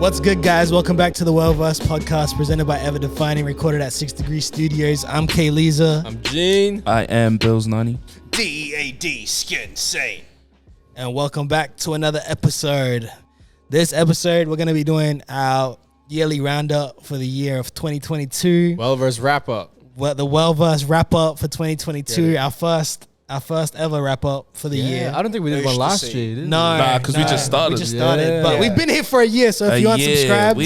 What's good, guys? Welcome back to the Well-Versed podcast presented by Ever Defining, recorded at 6 Degree Studios. I'm Kay Leza. I'm Gene. I am Bills 90. DAD Skin Sane. And welcome back to another episode. This episode, we're going to be doing our yearly roundup for the year of 2022. Well-versed wrap-up. The Well-Versed wrap-up for 2022. Our first ever wrap-up for the year. I don't think we did one last year, did we? No, because we just started. We just started. But Yeah. we've been here for a year, so if you aren't subscribed,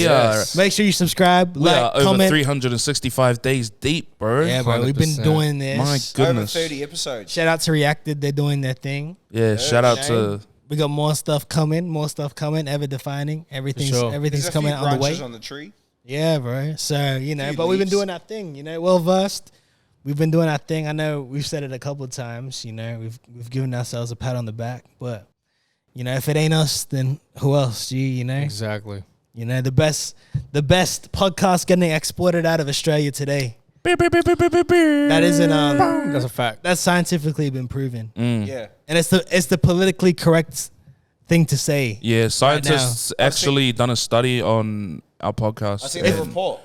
make sure you subscribe, We are over comment. 365 days deep, bro. Yeah, bro, we've been 100%. doing this. My goodness. Over 30 episodes. Shout out to Reacted, they're doing their thing. Yeah, shout out to... We got more stuff coming, Ever Defining. Everything's There's coming out on the way. On the tree. Yeah, bro. So, you know, Few but we've been leaves. doing our thing, you know, well-versed. We've been doing our thing. I know we've said it a couple of times, you know, we've given ourselves a pat on the back, but, you know, if it ain't us, then who else, G, you know? Exactly. You know, the best podcast getting exported out of Australia today. That isn't, That's a fact. that's scientifically been proven. Yeah. And it's the politically correct thing to say. Yeah, scientists actually done a study on our podcast. I've seen the report.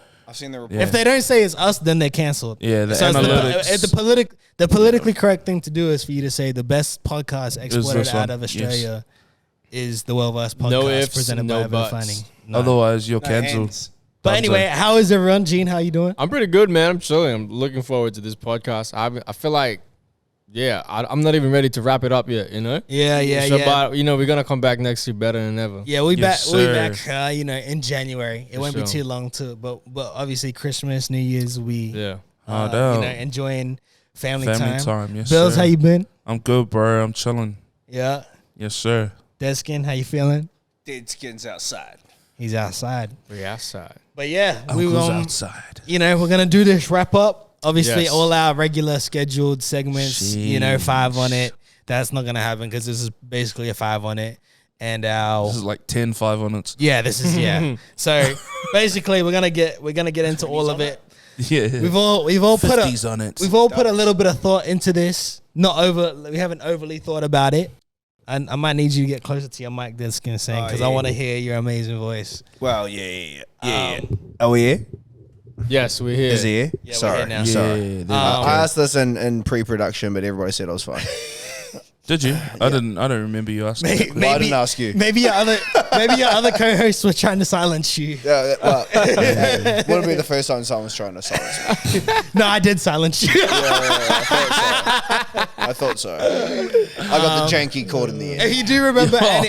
Yeah. If they don't say it's us, then they're canceled. Yeah, the So it's analytics. the politically correct thing to do is for you to say the best podcast exported this out one. of Australia is the Well-Versed podcast No ifs, presented no by Ever buts. Defining. No. Otherwise, you're No cancelled. hands. But anyway, how is everyone? Gene, how you doing? I'm pretty good, man. I'm chilling. I'm looking forward to this podcast. I feel like, I'm not even ready to wrap it up yet, you know? Yeah. But, you know, we're going to come back next year better than ever. Yeah, we Yes, back. sir. You know, in January. It won't be sure. too long but obviously Christmas, New Year's, we Yeah. you no. know, enjoying family Family time. time, yes, Bills, sir. how you been? I'm good, bro. I'm chilling. Yeah. Yes, sir. Deadskin, how you feeling? Dead skins outside. He's outside. We outside. But yeah, we Uncle's will. outside. You know, we're gonna do this wrap up. Obviously, Yes. all our regular scheduled segments. You know, 5 on Sheesh. it. That's not gonna happen because this is basically a 5 on it. And our This is like 10 5-on-its. this is. So basically, we're gonna get into all of it. Yeah. We've all put 50s on it. we've all put a little bit of thought into this. We haven't overly thought about it. And I might need you to get closer to your mic, Deadskin, saying, because I want to hear your amazing voice. Well, yeah. Are we here? Yes, we're here. Is he here? Yeah, we're Sorry. here now. Sorry. I asked this in pre-production, but everybody said I was fine. Did you? I don't remember you asking. Maybe, Well, I didn't ask you. Maybe your other co-hosts were trying to silence you. Yeah, well, wouldn't be the first time someone's trying to silence me. No, I did silence you. I thought so. I got the janky cord in the end. If you do remember Oh,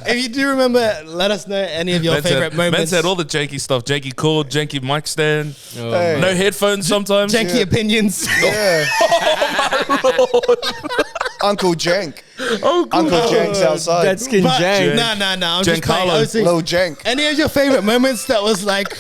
if you do remember, let us know any of your favorite Man moments. said all the janky stuff. Janky cord, janky mic stand. Oh, Hey. No headphones sometimes. janky opinions. Yeah. Uncle Jank. Uncle Jank's outside. Deadskin But- Jank. No. I'm just playing. Giancarlo. Honestly, Lil Jank. any of your favorite moments that was like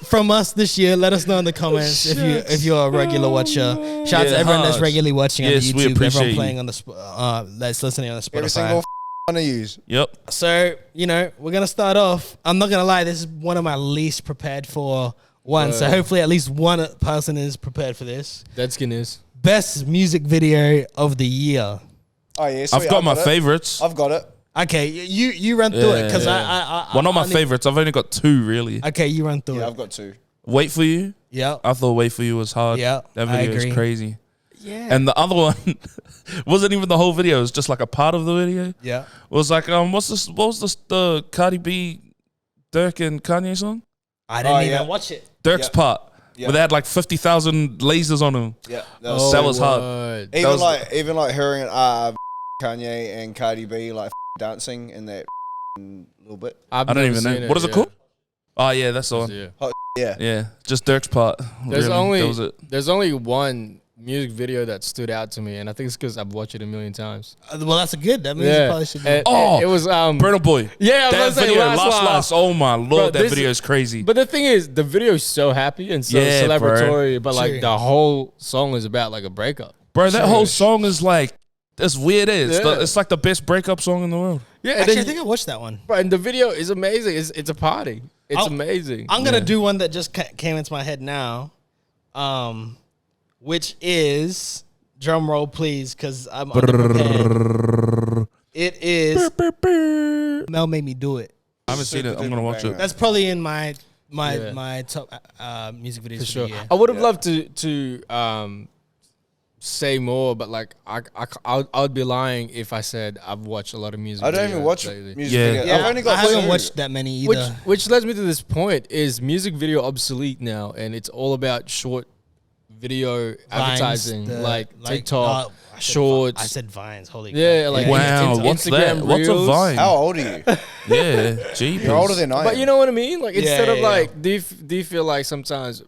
from us this year, let us know in the comments if you're a regular watcher. Shout out to everyone that's regularly watching Yes, on we YouTube, appreciate everyone you. playing on the that's listening on the Every Spotify. single one of yous. Yep. So, you know, we're going to start off. I'm not going to lie, this is one of my least prepared for one. So hopefully at least one person is prepared for this. Deadskin is. Best music video of the year. Oh, yeah. I've sweet, got my it. favorites. I've got it. Okay, you run through it because I Well, not my I need- favorites. I've only got 2 really. Okay, you run through Yeah, it. I've got 2. Wait for You. Yeah. I thought Wait for You was hard. Yeah, That I video is agree. crazy. Yeah. And the other one wasn't even the whole video. It was just like a part of the video. Yeah. It was like, what was this, the Cardi B, Dirk and Kanye song? I didn't Oh, even yeah. watch it. Dirk's Yeah. part. Yeah. Where they had like 50,000 lasers on him. Yeah. That was hard. what? Even like hearing Kanye and Cardi B like dancing in that little bit. I've I don't never even know. seen What is it yeah. called? Oh, yeah, that's the one. Yeah. Yeah. Yeah, just Dirk's part. There's Really, that was it. There's only one music video that stood out to me, and I think it's because I've watched it a million times. Well, that's a good. That means you probably should. It was Burna Boy. Yeah, I was That gonna say video, Last. last. Oh my lord, Bro, that this- video is crazy. But the thing is, the video is so happy and so Yeah, bro. celebratory, but like True. the whole song is about like a breakup. Bro, that whole song is like, it's weird. Yeah. It's like the best breakup song in the world. Yeah, Actually, I think I watched that one. bro, and the video is amazing. It's a party. It's amazing. I'm gonna do one that just came into my head now, which is drum roll, please, because I'm underprepared. It is Mel Made Me Do It. I haven't seen it. I'm gonna watch it. That's probably in my Yeah. top music videos For for sure. the year. I would have loved to say more, but like I'd be lying if I said I've watched a lot of music. I don't even videos watch lately. music Yeah. videos. Yeah, I've only got I haven't two. watched that many either. Which leads me to this point: is music video obsolete now, and it's all about short video advertising, Vines, like TikTok, I said Shorts. I said Vines. Holy Yeah, crap. like Wow, what's Instagram that? What's a Reels. Vine? How old are you? Yeah, jeepers. You're older than I am. But you know what I mean? Like instead of yeah. like, do you feel like sometimes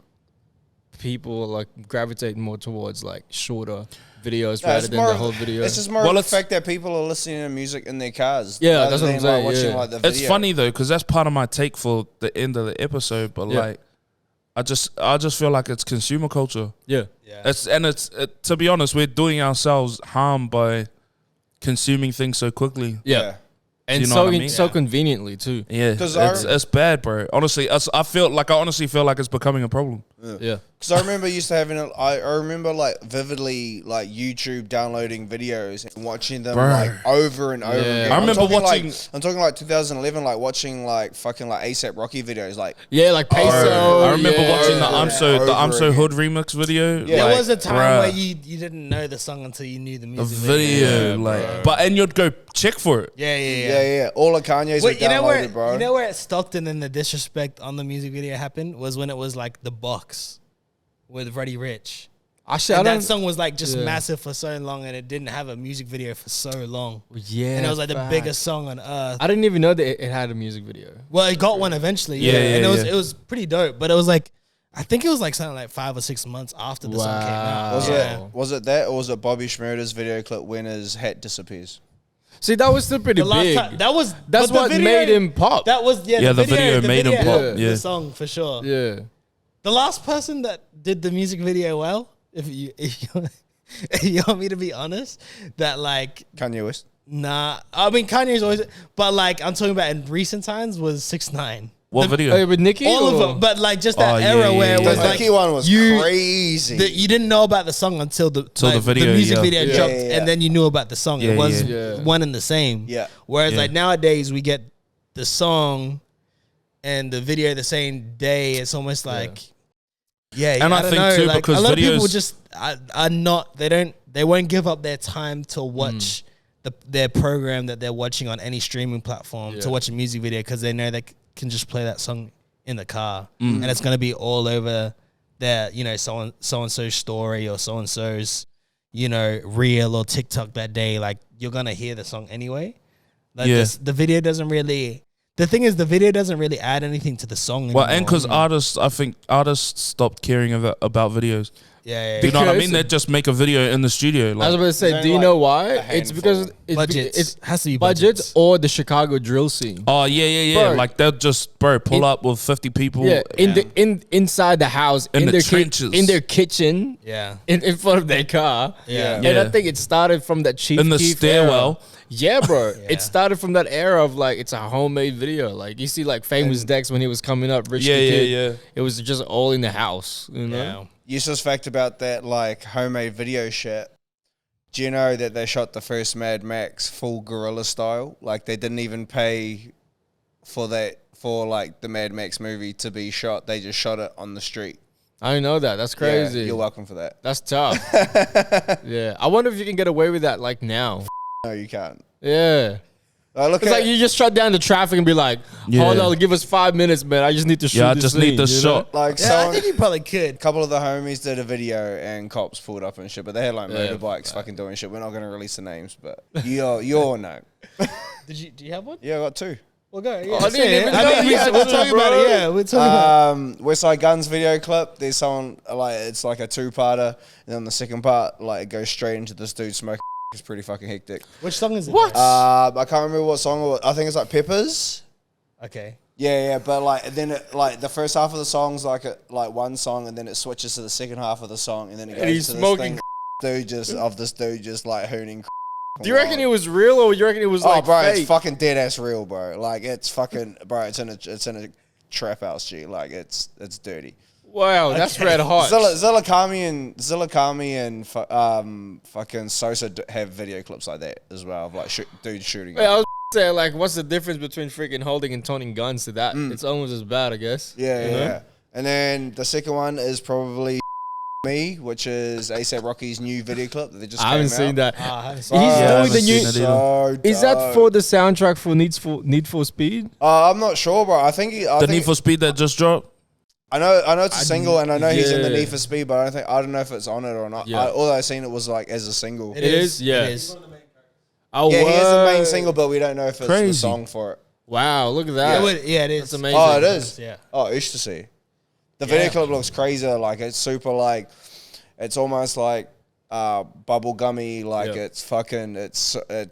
people like gravitate more towards like shorter videos No, rather it's than more the of- whole video? It's just more Well, of the it's- fact that people are listening to music in their cars. Yeah, rather that's what I'm than, saying, Like, watching yeah. like the video. It's funny though, because that's part of my take for the end of the episode. But Yeah. like, I just feel like it's consumer culture. yeah. Yeah. It's to be honest, we're doing ourselves harm by consuming things so quickly. Yeah. And you know so what I mean? so conveniently too. Yeah, 'Cause it's bad, bro. Honestly, I honestly feel like it's becoming a problem. Yeah. Because I remember used to having, I remember like vividly like YouTube downloading videos and watching them Bro. like over and over Yeah. again. I remember I'm talking, watching- Like, I'm talking like 2011, like watching like fucking like ASAP Rocky videos. Like Yeah, like peso. I remember yeah. watching the over I'm So and the I'm over So again. Hood remix video. Yeah. There like, was a time bruh, where you didn't know the song until you knew the the music video, like, but and you'd go check for it. Yeah, yeah, yeah. yeah, yeah. All of Kanye's Wait, were you know where downloaded, bro. you know where it stopped and then the disrespect on the music video happened was when it was like The Box with Freddie Rich. Actually, I And don't. that song was like just Yeah. massive for so long and it didn't have a music video for so long. Yeah, And it was like the facts. biggest song on earth. I didn't even know that it had a music video. Well, it got one eventually, Yeah, yeah. yeah, And yeah. it was pretty dope. But it was like I think it was like something like 5 or 6 months after the song came out. Was Yeah. was it that or was it Bobby Schmurder's video clip when his hat disappears? See, that was still pretty The last big. time that's That's but the what video- made him pop. That was Yeah, the video made him pop, The yeah. song for sure. yeah. The last person that did the music video well, if you if you want me to be honest, that like Kanye West. nah, I mean Kanye's always, but like I'm talking about in recent times was 6ix9ine. What video? With Nicki? All or? of them, but like just that Oh, yeah, era yeah, where it yeah, was The yeah. like Nicki one was you crazy. that you didn't know about the song until the the video, music yeah. video Yeah, dropped, yeah, yeah. and then you knew about the song. Yeah, It was yeah. one and the same. Yeah. Whereas Yeah. like nowadays we get the song and the video the same day. It's almost like yeah. And I don't think know, too, like, because a lot of people videos- just are not. They won't give up their time to watch their program that they're watching on any streaming platform to Yeah. watch a music video because they know they can just play that song in the car and it's gonna be all over their so and so's story or so and so's reel or TikTok that day. Like you're gonna hear the song anyway. Like Yeah. the video doesn't really. The thing is, the video doesn't really add anything to the song Well, anymore. and because I think artists stopped caring about videos. yeah, Do you know what I Because- mean? They just make a video in the studio. I was Like, about to say, There's do you only, know like, why? a It's because handful. it's budgets. It's Has to be budgets or the Chicago drill scene. oh yeah. Bro. Like they'll just pull up with 50 people. Yeah, inside the house, In the their trenches. in their kitchen, Yeah, in front of their car. Yeah. And I Yeah. think it started from that Chief In the Keef stairwell. era. Yeah, bro. Yeah. It started from that era of like it's a homemade video. Like you see, like Famous Dex when he was coming up, Rich Yeah, the yeah, Kid. yeah. It was just all in the house. You know. yeah. Useless fact about that like homemade video shit. Do you know that they shot the first Mad Max full guerrilla style? Like they didn't even pay for like the Mad Max movie to be shot. They just shot it on the street. I didn't know that. That's Yeah, crazy. you're welcome for that. That's tough. Yeah. I wonder if you can get away with that like now. No, you can't. Yeah. Look It's at like you just shut down the traffic and be like, Yeah. hold on, give us 5 minutes, man. I just need to shoot Yeah, I this just need scene, this you know? shot. like Yeah, I someone, think you probably could. a couple of the homies did a video and cops pulled up and shit, but they had like Yeah. motorbikes fucking doing shit. We're not gonna release the names, but you all know. Do you have one? Yeah, I got two. Well, go. Yeah, I didn't even know mean, you had we're two, talking bro. about it. Yeah, we're talking about. West Side Guns video clip. There's someone like it's like a two-parter, and then the second part like it goes straight into this dude smoking. It's pretty fucking hectic. Which song is it? What? I can't remember what song it was. I think it's like Peppers. Okay. Yeah, but like then it, like the first half of the song's like one song, and then it switches to the second half of the song, and then it goes he's to smoking this dude just like hooning. Do you reckon it was real or you reckon it was Oh, like bro, fake? it's fucking dead ass real, bro. Like it's fucking, bro. It's in a trap house, G. Like it's dirty. Wow, that's red hot. Zillakami and fucking Sosa have video clips like that as well, of like dudes shooting. Wait, I was Say like, what's the difference between freaking holding and toning guns to that? It's almost as bad, I guess. Yeah, You know? yeah. And then the second one is probably Me, which is A$AP Rocky's new video clip that they just I haven't came seen out. that. I haven't He's seen Yeah, I doing haven't the seen new. it either. Is that for the soundtrack for Need for Speed? I'm not sure, bro. I think The Need for Speed that just dropped. I know it's a single, and I know he's in the yeah. Need for Speed, but I don't know if it's on it or not. Yeah. All I seen it was like as a single. It is? Yeah. It is. Oh, Yeah, he is the main word. single, but we don't know if it's the Crazy. song for it. Wow, look at that. Yeah, it is. That's amazing. Oh, it is. Yeah. Oh, ish to see. The video Yeah. clip looks crazy. Like it's super. Like it's almost like bubble gummy. Like Yeah. it's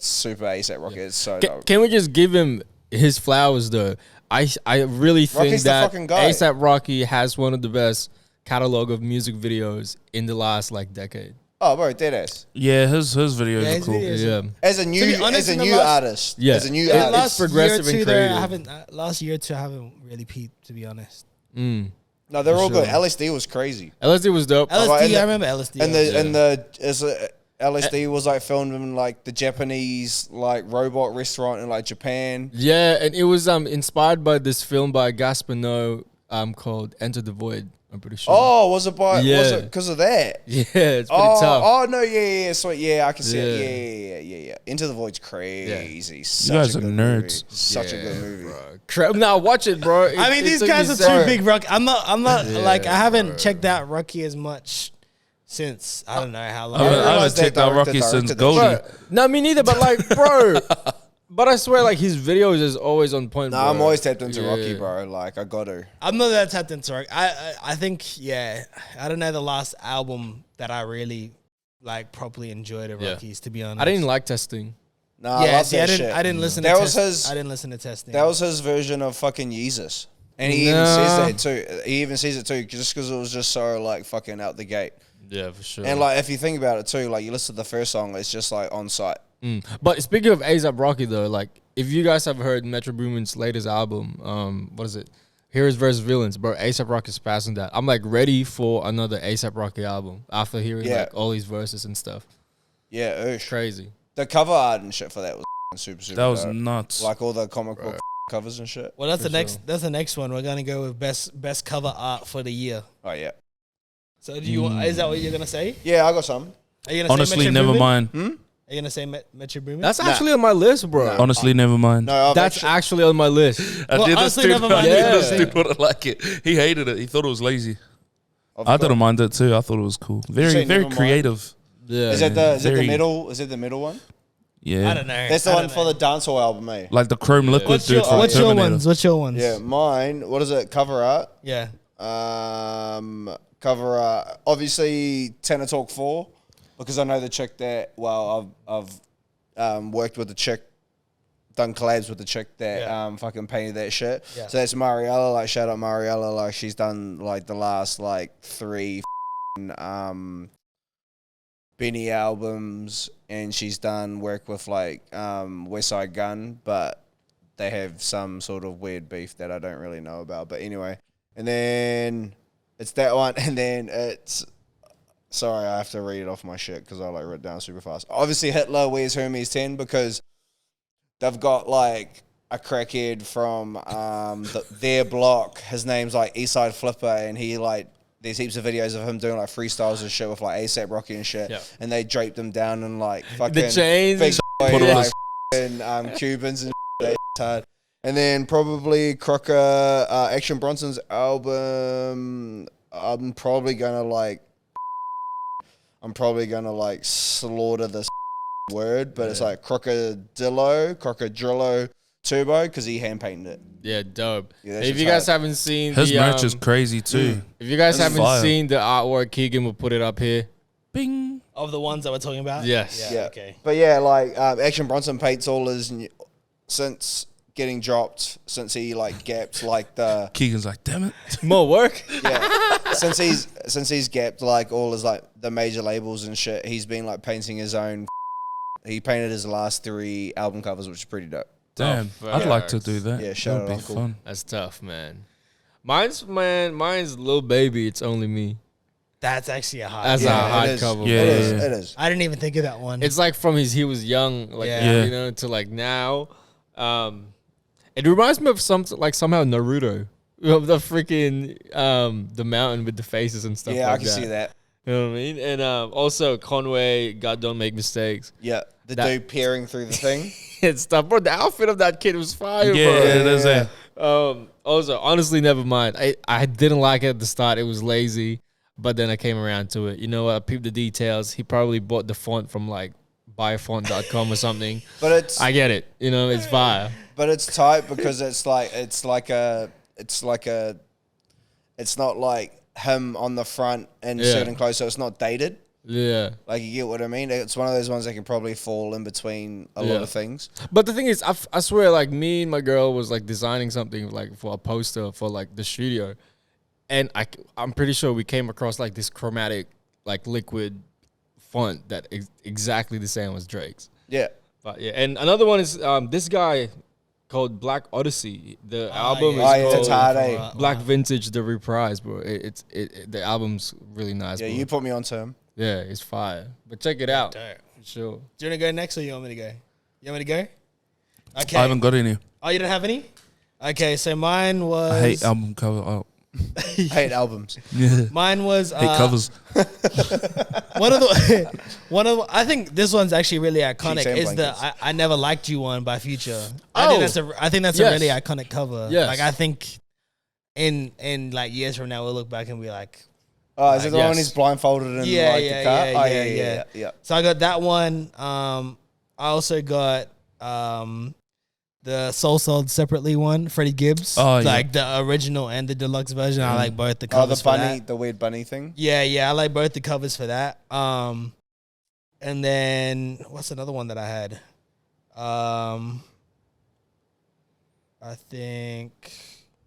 super A$AP Rocky. It's so dope. Can we just give him his flowers though? I really think Rocky's the that fucking guy. A$AP Rocky has one of the best catalog of music videos in the last like decade. Oh, bro, deadass. Yeah, his videos Yeah, are his cool. videos. Yeah. As a be new honest, in the last- artist. Yeah. As a new Yeah, artist. last progressive year or and two there, creative. I haven't. Last year or two, I haven't really peeped, to be honest. Mm. No, they're all good. sure. LSD was crazy. LSD was dope. LSD, and the- I remember LSD. And yeah. LSD was like filmed in like the Japanese like robot restaurant in like Japan. Yeah, and it was inspired by this film by Gaspar Noé called Enter the Void. I'm pretty sure. Oh, was it was Yeah. it because of that? Yeah, it's pretty tough. Oh no, yeah, sweet, yeah, I can see it. Yeah. Into the Void's crazy. Such guys a are good nerds. movie. Such a good movie. Now watch it, bro. I mean, these guys are too big Rocky. I'm not like I haven't checked out Rocky as much since I don't know how long. I haven't realized checked that out director Rocky since directed Goldie. No, me neither. But like, bro. But I swear, like his videos is always on point. No, bro. I'm always tapped into Yeah. Rocky, bro. Like I got to. I'm not that tapped into Rocky. I think I don't know the last album that I really like properly enjoyed of Yeah. Rocky's, to be honest. I didn't like testing. No, I Yeah, love see, that I didn't. shit. I didn't listen. That to was test, his- I didn't listen to testing. That was his version of fucking Yeezus. And he even Nah. says that too. He even says it too, just because it was just so like fucking out the gate. Yeah, for sure. And like if you think about it too, like you listen to the first song, it's just like on site. But speaking of A$AP Rocky though, like if you guys have heard Metro Boomin's latest album, what is it? Heroes vs. Villains, bro. A$AP Rocky's passing that. I'm like ready for another A$AP Rocky album after hearing Yeah. like all these verses and stuff. Yeah, oosh. Crazy. The cover art and shit for that was super That was dope. nuts. Like all the comic book covers and shit. well, that's For the next. sure. That's the next one. We're gonna go with best cover art for the year. Oh yeah. So do you want? Is that what you're gonna say? Yeah, I got some. Are you gonna Honestly, say Metro never Boomin? mind. Are you gonna say Metro Boomin? That's actually on my list, bro. Honestly, never mind. No, I've That's actually on my list. I Well, did this honestly, dude. never I mind. did Yeah. this dude wouldn't like it. He hated it. He thought it was lazy. I've I got- didn't mind it too. I thought it was cool. say Very, never very mind? creative. Yeah. Is it the Very- middle? Is it the middle one? Yeah. I don't know. That's the I one don't for know. the dancehall album, eh? Like the chrome liquid What's dude your from What's your Terminator. ones? What's your ones? Yeah, mine. What is it? Cover art. Yeah. Cover art. Obviously, Tenor Talk 4, because I know the chick that. Well, I've worked with the chick, done collabs with the chick that Yeah. fucking painted that shit. Yeah. So that's Mariella. Like shout out Mariella. Like she's done like the last like 3 Benny albums, and she's done work with like West Side Gun, but they have some sort of weird beef that I don't really know about. But anyway, and then it's that one, and then it's. Sorry, I have to read it off my shit because I like wrote it down super fast. Obviously, Hitler wears Hermes 10 because they've got like a crackhead from their block. His name's like Eastside Flipper, and he like there's heaps of videos of him doing like freestyles and shit with like A$AP Rocky and shit. Yeah. And they draped him down in like fucking The chains. big and Put boy, all like, his- fucking, Cubans and shit. Hard. And then probably Crocker, Action Bronson's album. I'm probably gonna slaughter this word, but it's like Crocodrillo Turbo because he hand painted it. Yeah, dope. Yeah, that If shit's you guys hard. haven't seen His the, merch is crazy too. if you guys That's haven't fire. seen the artwork, Keegan will put it up here. Bing. Of the ones that we're talking about. Yes. Yeah. Okay. But yeah, like Action Bronson paints all his since getting dropped, since he like gapped like the Keegan's like, damn it. More work. yeah since he's gapped like all his like the major labels and shit. He's been like painting his own. He painted his last 3 album covers, which is pretty dope. Damn. Oh, I'd like to facts. do that. Yeah, That shout would out be Uncle. fun. That's tough, man. Mine's Lil Baby. It's only me. That's actually a hard. That's Yeah, a hard it is. cover. Yeah, It bro. is. yeah. It is. I didn't even think of that one. It's like from he was young, like Yeah. you know, to like now. It reminds me of somehow Naruto. Of the freaking the mountain with the faces and stuff. Yeah, like I can see that. You know what I mean? And also Conway, God Don't Make Mistakes. Yeah, the That- dude peering through the thing. And stuff, bro. The outfit of that kid was fire, Yeah, bro. it is there. Also, honestly, never mind. I didn't like it at the start. It was lazy, but then I came around to it. You know what? I peeped the details. He probably bought the font from like buyfont.com or something. But I get it. You know, it's fire. but it's tight because it's not like him on the front in Yeah. certain clothes, so it's not dated. Yeah. Like, you get what I mean? It's one of those ones that can probably fall in between a lot Yeah. of things. But the thing is, I swear, like me and my girl was like designing something like for a poster for like the studio, and I'm pretty sure we came across like this chromatic like liquid font that exactly the same as Drake's. Yeah. But yeah, and another one is this guy called Black Odyssey. The album yeah. is It's called hard, eh? Black Vintage the Reprise, bro. The album's really nice. Yeah, bro. you put me onto him. Yeah, it's fire. But check it out. Dope. For sure. Do you want to go next, or you want me to go? You want me to go? Okay. I haven't got any. Oh, you don't have any? Okay, so mine was. I hate album cover. Oh, I hate albums. yeah. Mine was. Hate covers. I think this one's actually really iconic. Sheets and Is the blankets. I Never Liked You one by Future. Oh. I think that's Yes. a really iconic cover. Yes. Like, I think in like years from now we'll look back and be like. Oh, is it the one Yes. he's blindfolded in Yeah, like yeah, the car? yeah, Oh, yeah. yeah. So I got that one. I also got the Soul Sold Separately one, Freddie Gibbs. Oh, yeah. Like the original and the deluxe version. I like both the Oh, covers the for bunny, that. the weird bunny thing. Yeah, I like both the covers for that. And then what's another one that I had? I think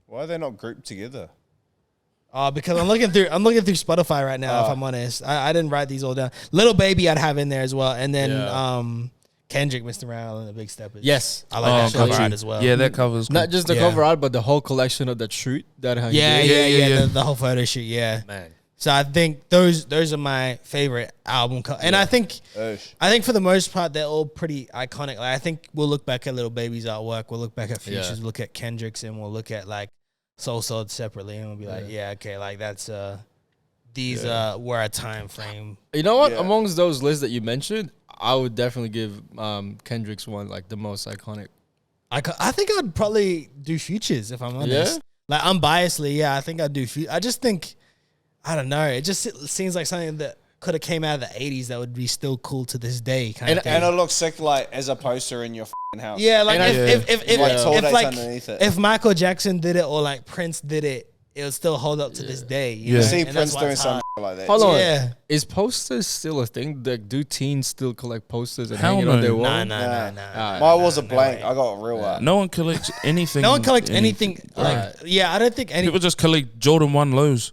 Why are they not grouped together? because I'm looking through Spotify right now, if I'm honest. I didn't write these all down. Little Baby I'd have in there as well. And then Yeah. Kendrick, Mr. Round and the Big Steppers. Yes. I like that cover country. art as well. Yeah, that covers. Not just the Yeah. cover art, but the whole collection of that shoot that he Yeah, did. yeah. yeah. The whole photo shoot, yeah. Man. So I think those are my favorite album and I think for the most part they're all pretty iconic. Like, I think we'll look back at Little Baby's artwork, we'll look back at Future's, Yeah. we'll look at Kendrick's, and we'll look at like Soul Sold Separately, and we'll be like, yeah, okay, like that's these were a time frame. You know what? Yeah. Amongst those lists that you mentioned, I would definitely give Kendrick's one like the most iconic. I think I'd probably do Futures if I'm honest. Like, unbiasedly, yeah, I think I'd do Futures. I just think, I don't know, it just seems like something that could have came out of the 80s that would be still cool to this day kind of thing. And it looks sick, like, as a poster in your house. Yeah, like And if Like, tall dates like underneath it. if Michael Jackson did it or like Prince did it, it would still hold up to this day. You Yeah. know? See And that's Prince why doing it's something hard. like that. Hold on. Yeah. Is posters still a thing? Like, do teens still collect posters and Hell hang it on no. their wall? Nah. Alright. Mine was a no blank. way. I got real art. No one collects anything. No one collects anything. Like, Right. yeah, I don't think any. People just collect Jordan 1 lows.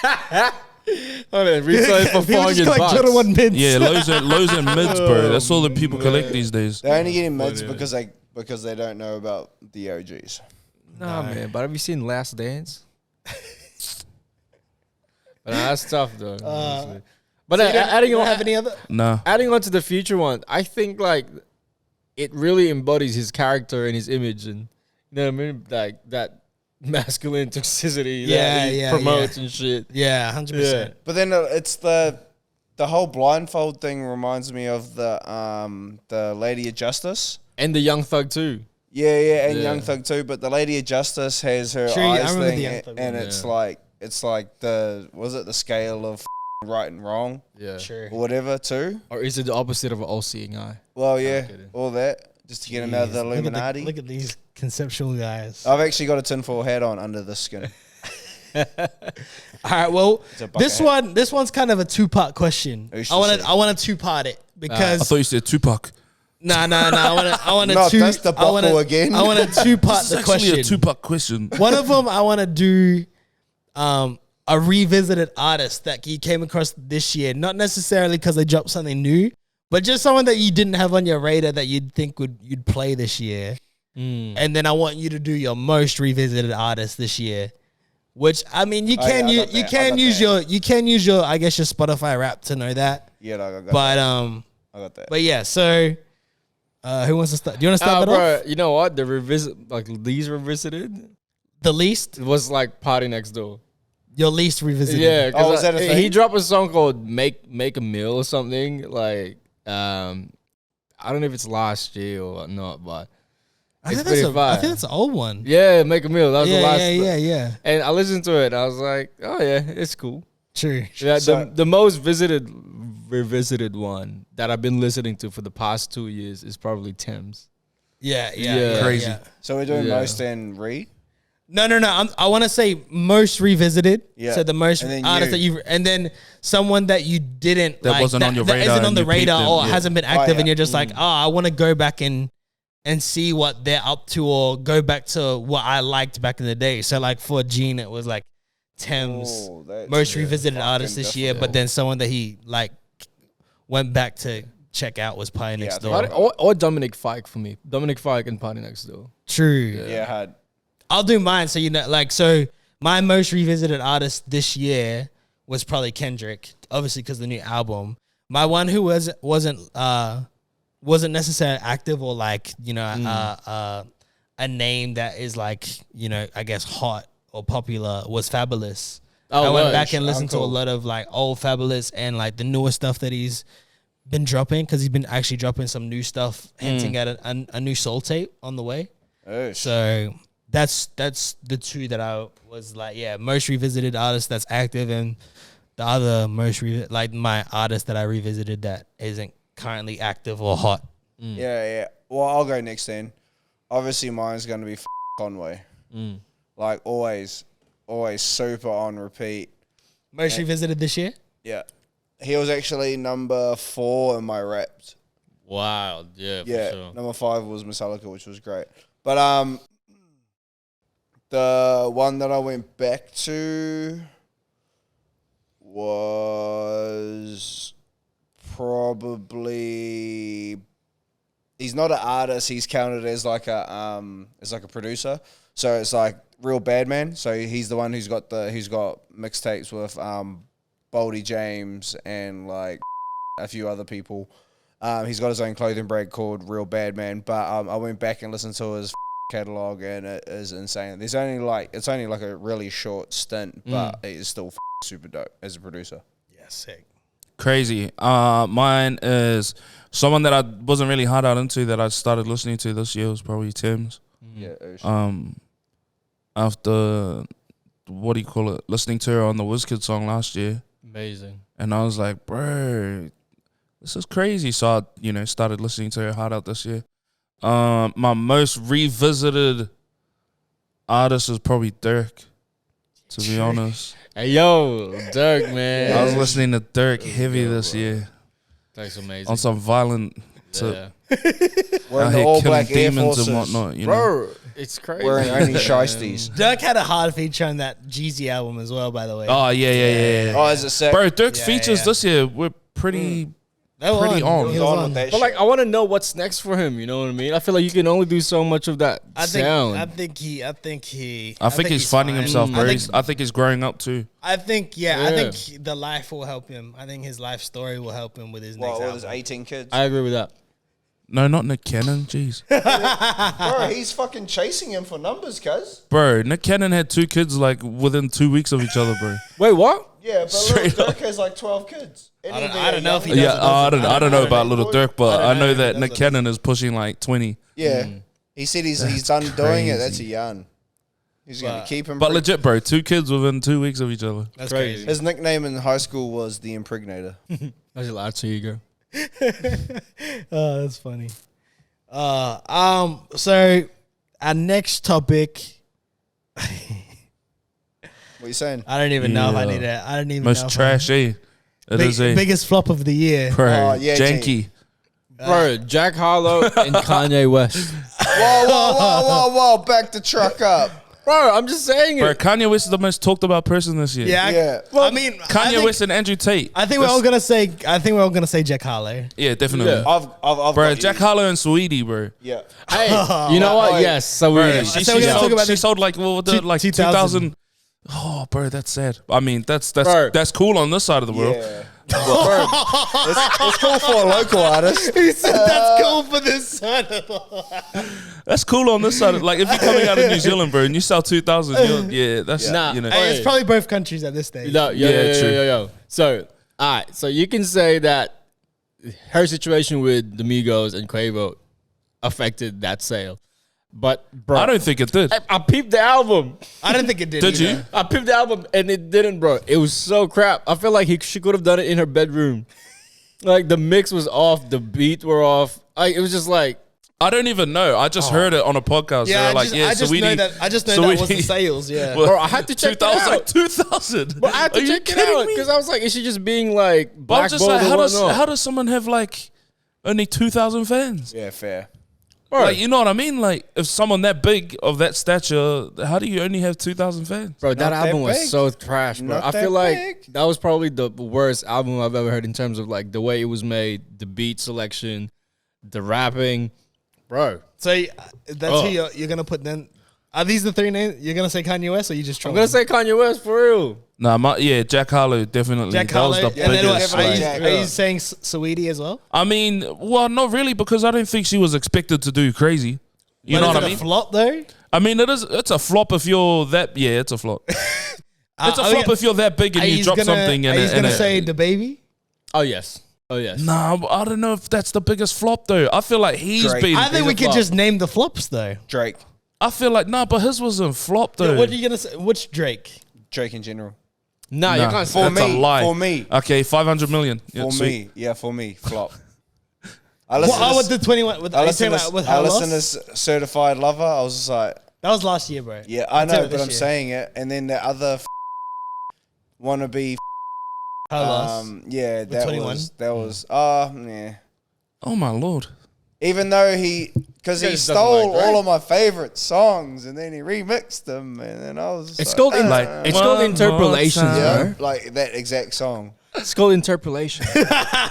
Oh, man, retail it for People just $400. collect Jordan 1 mids. Yeah, lows and mids, bro. That's all that people collect these days. They're only getting mids because they don't know about the OGs. Nah, man. But have you seen Last Dance? But that's tough, though. honestly. But So you don't- adding you don't on, have any other? Nah. adding on to the Future one, I think like it really embodies his character and his image, and you know what I mean, like that masculine toxicity that he promotes and shit. Yeah, 100%. But then it's the whole blindfold thing reminds me of the Lady of Justice. And the Young Thug too. Yeah, and Yeah. Young Thug too. But the Lady of Justice has her True, I eyes remember the thing, Young Thug and one. it's like the scale of right and wrong Yeah. Sure. or whatever too. Or is it the opposite of an all-seeing eye? Well, yeah, kidding. all that just to get him out of the Jeez, Illuminati. Look at these conceptual guys. I've actually got a tinfoil hat on under the skin. All right, well, a bucket this one's kind of a two-part question. Who's I want to to two-part it I because thought you said Tupac. I want to No, two. that's the buckle again. I want to two-part It's the actually question. a Tupac question. One of them I want to do a revisited artist that you came across this year, not necessarily because they dropped something new, but just someone that you didn't have on your radar that you'd think you'd play this year. And then I want you to do your most revisited artist this year. Which, I mean, you Oh, can yeah, I got you that. can I got use that. your I guess your Spotify rap to know that. Yeah, I got But that. I got that. but yeah, so Who wants to start? Do you want to start that bro, off? you know what? The revisit, like Lee's revisited, The least, it was like Party Next Door. your least revisited. Yeah, Oh, was that a he thing? dropped a song called "Make a Meal" or something. Like, I don't know if it's last year or not, but I it's think that's pretty I fire. think that's an old one. Yeah, "Make a Meal." That was the last. Yeah. And I listened to it. And I was like, oh yeah, it's cool. True. Yeah, So- the most revisited one that I've been listening to for the past 2 years is probably Thames. Yeah. Crazy. yeah. So we're doing Yeah. most and re. No. I want to say most revisited. Yeah. So the most And then artists you. that you, and then someone that you didn't That like, wasn't on your that radar isn't on and the you peeped radar them, or yeah. hasn't been active, yeah. and you're just like, I want to go back and see what they're up to, or go back to what I liked back in the day. So like for Gene, it was like Thames, Oh, that's most revisited fucking artist this year, difficult. but then someone that he like went back to check out was Pie Next I Door. think- Or Dominic Fike for me. Dominic Fike and Party Next Door. True. Yeah, hard. I'll do mine. So, you know, like, so my most revisited artist this year was probably Kendrick, obviously because the new album. My one who wasn't necessarily active or like, you know, a name that is like, you know, I guess hot or popular was Fabulous. Oh, I went word. back and listened to a Uncle. lot of like old Fabulous and like the newer stuff that he's been dropping, because he's been actually dropping some new stuff, hinting at a new soul tape on the way. Oh, So that's the two that I was like, yeah, most revisited artist that's active, and the other most like my artist that I revisited that isn't currently active or hot. Yeah. Well, I'll go next then. Obviously, mine's going to be Conway. Like always super on repeat. Most revisited this year. Yeah. He was actually number 4 in my Wrapped. Wow. Yeah, Yeah. for sure. Number 5 was Metallica, which was great. But the one that I went back to was probably, he's not an artist, he's counted as like a producer. So it's like Real Bad Man. So he's the one who's got mixtapes with Boldy James and like a few other people. He's got his own clothing brand called Real Bad Man. But I went back and listened to his catalog, and it is insane. It's only like a really short stint, but it is still super dope as a producer. Yeah, sick. Crazy. Mine is someone that I wasn't really hard out into that I started listening to this year was probably Tim's. Yeah. After what do you call it? Listening to her on the WizKid song last year, Amazing. and I was like, bro, this is crazy. So I, started listening to her hard out this year. My most revisited artist is probably Dirk, to be honest. Hey, yo, Dirk, man. I was listening to Dirk heavy this year That's amazing. on some violent, yeah. Wearing out the here all killing black Air demons Forces. and whatnot. Bro, it's crazy. Wearing only man. shiesties. Dirk had a hard feature on that Jeezy album as well, by the way. Oh yeah. Oh, is it sick? Bro, Dirk's Yeah, features yeah. this year were pretty. They were pretty on. He He was was on. with that But like, shit. I want to know what's next for him. You know what I mean? I feel like you can only do so much of that I think sound. he's finding fine. himself, bro. I think he's growing up too. I think Yeah. the life will help him. I think his life story will help him with his next What, with album. his 18 kids? I agree with that. No, not Nick Cannon. Jeez, Bro, he's fucking chasing him for numbers, cuz. bro. Nick Cannon had 2 kids like within 2 weeks of each other, bro. Wait, what? Yeah, but Straight Dirk has like 12 kids. I don't know if he does. does. Yeah, I don't know about Little Dirk, but I know that That's Nick what Cannon is pushing like 20. Yeah. He said he's done doing it. That's a crazy. yarn. He's going to keep him. But legit, bro, 2 kids within 2 weeks of each other. That's Crazy. crazy. His nickname in high school was the Impregnator. That's a lot to you, girl. Oh, that's funny. So our next topic, What you saying? I don't even know if I Yeah. need it. I don't even know. Most if trash, eh? It is a biggest flop of the year. bro, Oh, yeah, janky. Bro, Jack Harlow and Kanye West. Whoa. Back the truck up. Bro, I'm just saying Bro, it. Kanye West is the most talked about person this year. Yeah. Yeah. I mean, Kanye West and Andrew Tate. I think we're all gonna say. I think we're all gonna say Jack Harlow. Yeah, definitely. Yeah. I've Bro, got Jack you. Harlow and Sweetie, bro. Yeah. Hey, you know what? Oh, Yes, so Bro, we. she, So we're gonna talk about she this- sold like what was it, like 2000. 2000. Oh, bro, that's sad. I mean, that's Bro. cool on this side of the world. Yeah. It's cool for a local artist. He said that's cool for this son. That's cool on this side. Like if you're coming out of New Zealand, bro, and you sell 2,000, yeah, that's Nah. you know. Hey, it's probably both countries at this stage. No, true. yo. So, all right. So you can say that her situation with the Migos and Quavo affected that sale. But, bro, I don't think it did. I peeped the album. I didn't think it did. Did either. you? I peeped the album and it didn't, bro. It was so crap. I feel like she could have done it in her bedroom. Like the mix was off, the beat were off. It was just like, I don't even know. I just heard it on a podcast. Yeah, They were I just know that. I just know that was the sales. Yeah. bro, I had to check it out. 2,000. But I had to Are you check it kidding out me? because I was like, is she just being like But I'm just blackballed like, or whatnot? how does someone have like only 2,000 fans? Yeah, fair. Bro, Like, you know what I mean? Like, if someone that big of that stature, how do you only have 2,000 fans? bro, that Not that album was big. so trash, bro. Not I that feel like big. that was probably the worst album I've ever heard in terms of like the way it was made, the beat selection, the rapping, bro. So that's who you're gonna put then. Are these the three names? You're gonna say Kanye West, or you just I'm trolling? gonna say Kanye West for real. Nah, Jack Harlow definitely. Jack that was Harlow. the And then biggest. what, are, you, Jack. are you saying Saweetie as well? I mean, well, not really, because I don't think she was expected to do crazy. You know But what is I it mean? a flop though? I mean, it's a flop if you're that. Yeah, it's a flop. It's a flop if you're that big and you drop something and he's gonna say the baby. Oh yes. Oh yes. Nah, I don't know if that's the biggest flop though. I feel like he's Drake. been. I think He's we a could flop. just name the flops though. Drake. I feel like but his wasn't flop though. What are you gonna say? Which Drake? Drake in general. Nah, you Nah. can't For say That's me. a lie. For me. Okay, 500 million. Yeah, For sweet. me. Yeah, for me. Flop. I What, listened with the 21? With, I are you talking listened about with I How listened Lost? to Certified Lover. I was just like, That was last year, bro. yeah, I I'd say know, it but this I'm year. saying it. And then the other wannabe, How Lost. yeah, that 21? was, yeah. Oh my lord. Even though because he just doesn't stole like Drake. all of my favorite songs and then he remixed them, and then I was just It's like, called Like, it's called one interpolations, more time. bro. yeah, like that exact song. It's called interpolation.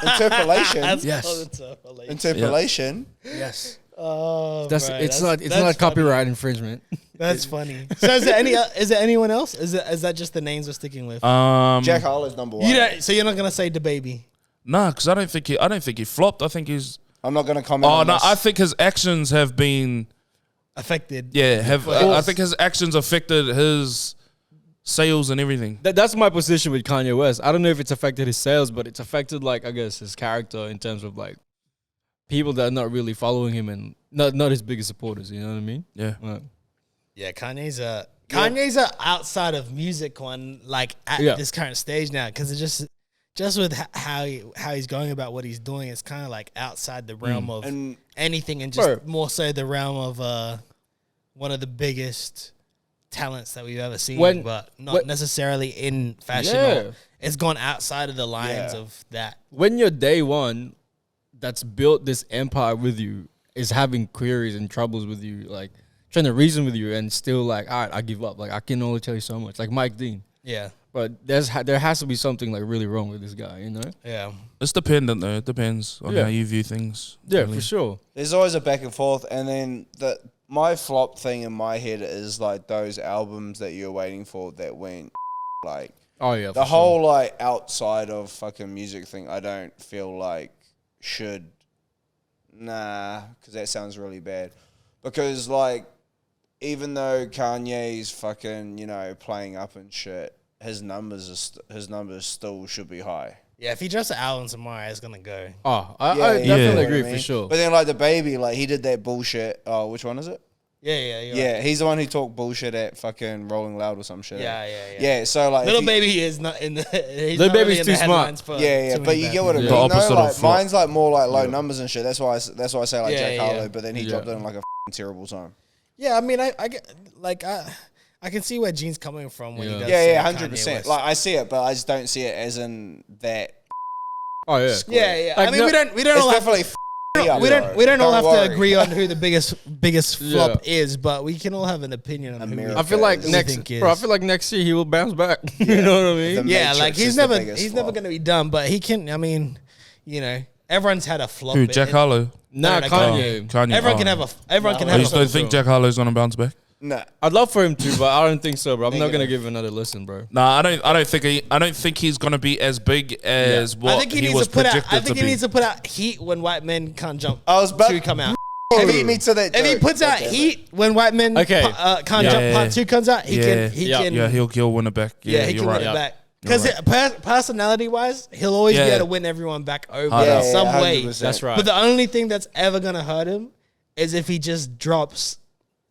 Interpolation. Yes. Interpolation. yes. Oh, That's bro, it's that's not funny. copyright infringement. That's funny. So is there anyone else? Is that just the names we're sticking with? Jack Harlow's number one. You don't, so you're not gonna say the baby. Nah, because I don't think he flopped. I think he's. I'm not going to comment Oh on no, this. I think his actions have been. Affected. Yeah, I think his actions affected his sales and everything. That's my position with Kanye West. I don't know if it's affected his sales, but it's affected like I guess his character in terms of like people that are not really following him and not his biggest supporters. You know what I mean? Yeah. Like, Yeah, Kanye's a outside of music one, like at Yeah. this current stage now, because it just with how he's going about what he's doing, it's kind of like outside the realm of And anything, and just Bro. more so the realm of one of the biggest talents that we've ever seen, but not necessarily in fashion. Yeah. Or it's gone outside of the lines Yeah. of that. when your day one that's built this empire with you is having queries and troubles with you, like trying to reason with you and still like, all right, I give up. Like I can only tell you so much. Like Mike Dean. Yeah, But there has to be something like really wrong with this guy, you know? yeah. It's dependent though. It depends on Yeah. how you view things. Yeah, really. for sure. there's always a back and forth. And then my flop thing in my head is like those albums that you're waiting for that went like Oh yeah, the whole like outside of fucking music thing. I don't feel like should because that sounds really bad. Because like even though Kanye's fucking playing up and shit, his numbers still should be high. Yeah, if he drops an album tomorrow, it's gonna go. Oh, I Yeah, definitely yeah. You know what agree I for mean? sure. But then like the baby, like he did that bullshit. Oh, which one is it? Yeah, you're Yeah, right. he's the one who talked bullshit at fucking Rolling Loud or some shit. Yeah. Yeah, so like Little if you- baby is not in the. He's Little not really Baby's in too the smart. headlines for Yeah, too but many you bad get what I things. mean. The opposite No, of like flop. mine's like more like low numbers and shit. That's why I say like Yeah, Jack yeah. Harlow, but then he Yeah. dropped it in like a terrible time. Yeah, I mean, I get like I can see where Gene's coming from when he Yeah. does. Yeah, say yeah, Kanye 100%. West. Like I see it, but I just don't see it as in that. Oh yeah. yeah. Like, I mean, no- we don't It's all have definitely we don't all have worry. to agree on who the biggest Yeah. flop is, but we can all have an opinion on who. America. We, I feel like Who next, think is- bro. I feel like next year he will bounce back. You know what I mean? The yeah, Matrix like is he's the never biggest never flop. gonna be done, but he can. I mean, everyone's had a flop. Who? Jack Harlow. Nah, No, Kanye. Kanye. Everyone oh. can have a. Everyone can I have just a. don't think Jack Harlow's gonna bounce back. Nah. I'd love for him to, but I don't think so, bro. I'm not gonna give another listen, bro. Nah, I don't think he's gonna be as big as what I think he he needs was to put out. projected I think to he be. needs to put out heat when white men can't jump. I was about to come out. Beat me to that. If he joke. puts out Goddamn it. heat when white men Okay. can't jump, part 2 comes out, he can. Yeah, he'll win it back. Yeah, he you're can right. win it back. You're Because personality wise, he'll always be Yeah. able to win everyone back over Yeah, in some way. 100%. That's right. But the only thing that's ever gonna hurt him is if he just drops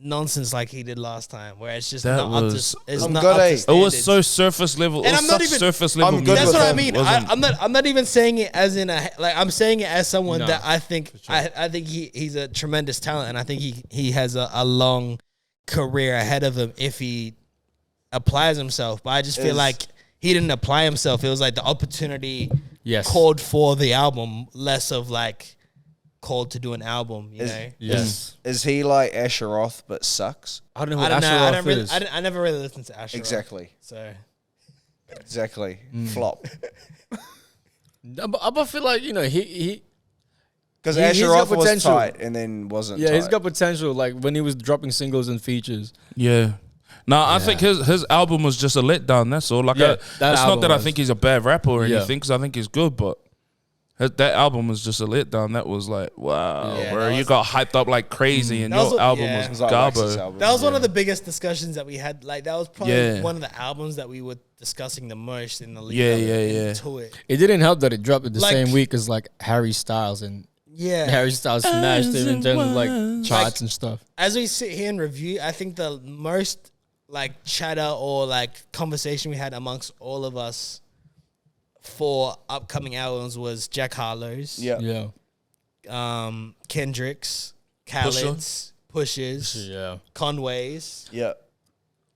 nonsense like he did last time, where it's just That not up was- to. It's I'm not good, up to eh? It was standards. so surface level. And It was I'm not such even- surface level. I'm good That's with what I him. mean. Wasn't- I'm not even saying it as in a like. I'm saying it as someone No, that I think I think he's a tremendous talent, and I think he has a long career ahead of him if he applies himself. But I just feel like he didn't apply himself. It was like the opportunity Yes. called for the album, less of like called to do an album. You know. Yes. Is he like Asheroth but sucks? I don't know I who don't know. I Asheroth don't really. is. I never really listened to Asher. Exactly. So Exactly. Flop. I feel like, you know, he Because He's got Asheroth was potential. tight and then wasn't. yeah, he's tight. got potential. Like when he was dropping singles and features. Yeah. No, I think his album was just a letdown. That's all. Like, Yeah, it's that not album that I was. think he's a bad rapper or Yeah. anything, because I think he's good, but that album was just a letdown. That was like, wow, Yeah, bro, that you was- got hyped up like crazy, and That was your what- album yeah. was It was like Wax's garbo. album. that was one of the biggest discussions that we had. Like that was probably Yeah. one of the albums that we were discussing the most in the league. Yeah. Into it. It didn't help that it dropped at the Like- same week as like Harry Styles, and Yeah. Harry Styles smashed him in terms of like As it charts was. and stuff. As we sit here and review, I think the most like chatter or like conversation we had amongst all of us for upcoming albums was Jack Harlow's, Yeah. Yeah. Kendrick's, Khaled's, Push's, Yeah. Conway's, Yeah.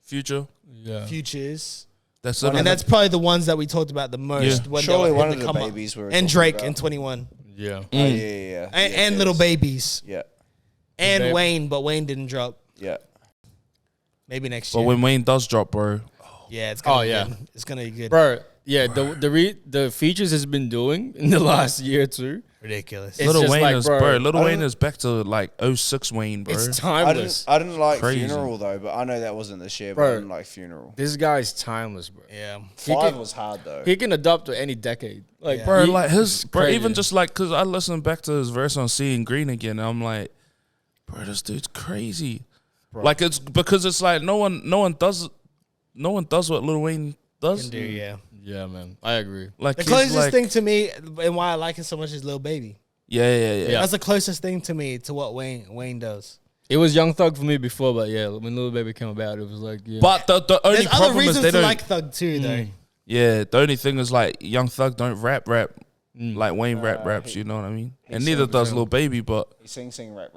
Future. Yeah. Futures. That's it. And that's probably the ones that we talked about the most. Yeah. When they Surely were one in of the come up. babies we were and talking Drake about. in 21, Yeah. Oh, yeah. and Little Babies, Yeah. and Babe. Wayne, but Wayne didn't drop. Yeah. Maybe next But year. when Wayne does drop, bro, Yeah, it's gonna Oh, be yeah. good. It's gonna be good. Bro, yeah, the features has been doing in the last year or two. Ridiculous. It's Little just Wayne like, is, bro, bro. Little I Wayne don't- is back to like 06 Wayne, bro. It's I timeless. didn't like Crazy. Funeral though, but I know that wasn't this year. But Bro. I didn't like Funeral. This guy's timeless, bro. Yeah. Five can- was hard though. He can adopt to any decade. Like, Yeah. Bro, he- like his, bro, crazy. even just like, cause I listened back to his verse on Seeing Green again, and I'm like, bro, this dude's crazy. Like it's because it's like no one does what Lil Wayne does. Can do, yeah. Yeah, man, I agree. Like The he's closest like, thing to me and why I like it so much is Lil Baby. yeah. That's the closest thing to me to what Wayne does. It was Young Thug for me before, but yeah, when Lil Baby came about, it was like, yeah. But the only There's other problem is reasons they to don't. like Thug too, though. Yeah, the only thing is like Young Thug don't rap like Wayne raps. You know what I mean? And neither does Lil Baby, but He sing, rap.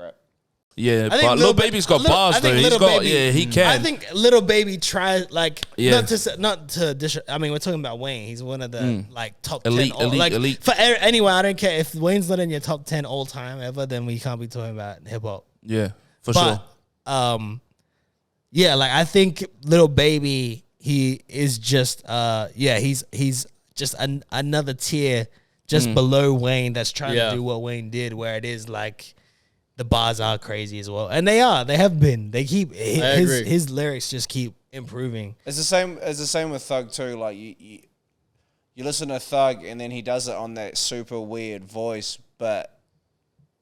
yeah, I think but Lil Baby's got bars I think though. He's Lil got Baby- he can. I think Little Baby tried like Yeah. not to dish. I mean, we're talking about Wayne. He's one of the like top Elite, 10. elite, like, elite. For anyway, I don't care if Wayne's not in your top 10 all time ever. Then we can't be talking about hip hop. yeah, for sure. But yeah, like I think Little Baby, he is just he's just another tier just below Wayne that's trying Yeah. to do what Wayne did, where it is like the bars are crazy as well, and they have been. They keep agree. his lyrics just keep improving. It's the same. It's the same with Thug too. Like you listen to Thug and then he does it on that super weird voice, but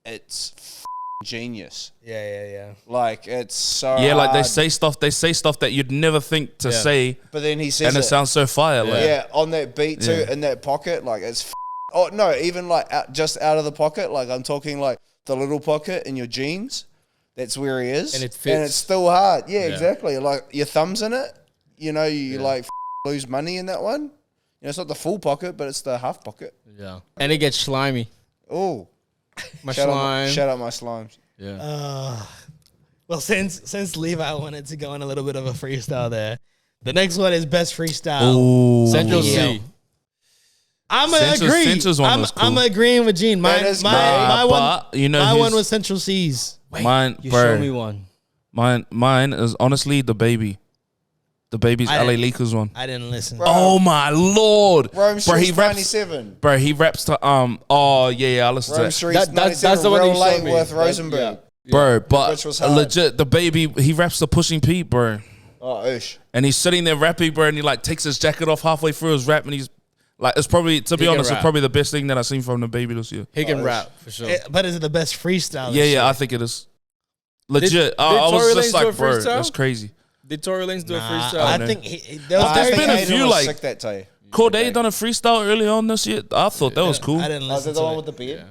it's genius. Yeah. Like it's so Yeah, like they hard, say stuff that you'd never think to say, but then he says and it sounds so fire. Like, yeah on that beat too, Yeah. in that pocket. Like it's oh no, even like just out of the pocket. Like I'm talking like the little pocket in your jeans. That's where he is, And it and fits. it's still hard. Yeah, exactly. Like your thumbs in it. You know, you like lose money in that one. You know, it's not the full pocket, but it's the half pocket. yeah, and it gets slimy. Oh, My shout slime. out my slimes. Yeah. Well, since Levi wanted to go on a little bit of a freestyle there, the next one is best freestyle. Ooh. Central Yeah. C. I'm gonna Central- agree. Central's one was cool. I'm agreeing with Gene. My That is my, great. my one, but, you know, my his- one was Central C's. mine, You bro. show me one. Mine is honestly the baby. The baby's I LA didn't- Leakers one. I didn't listen. Oh my lord, Rome bro! He Street's raps. 97. Bro, he raps to Oh yeah, I listen to Rome that. Street's That's 97. the one real you showed late me. with That- Rosenberg. yeah. bro. But Which was hard. legit, the baby, he raps the Pushing Pete, bro. Oh, oosh. And he's sitting there rapping, bro, and he like takes his jacket off halfway through his rap, and he's like, it's probably, to be He can honest, it's rap. probably the best thing that I've seen from the baby this year. He can rap for sure. But is it the best freestyle? Yeah, I think it is. Legit. Did I Tory was Lanez just do a like, bro, freestyle? that's crazy. Did Tory Lanez do a Nah, freestyle? I know. think there was there's very- been a Hayden few, was like- sick that day. Corday done a freestyle early on this year. I thought that was cool. I didn't Oh, is listen that the to one it. with the beard?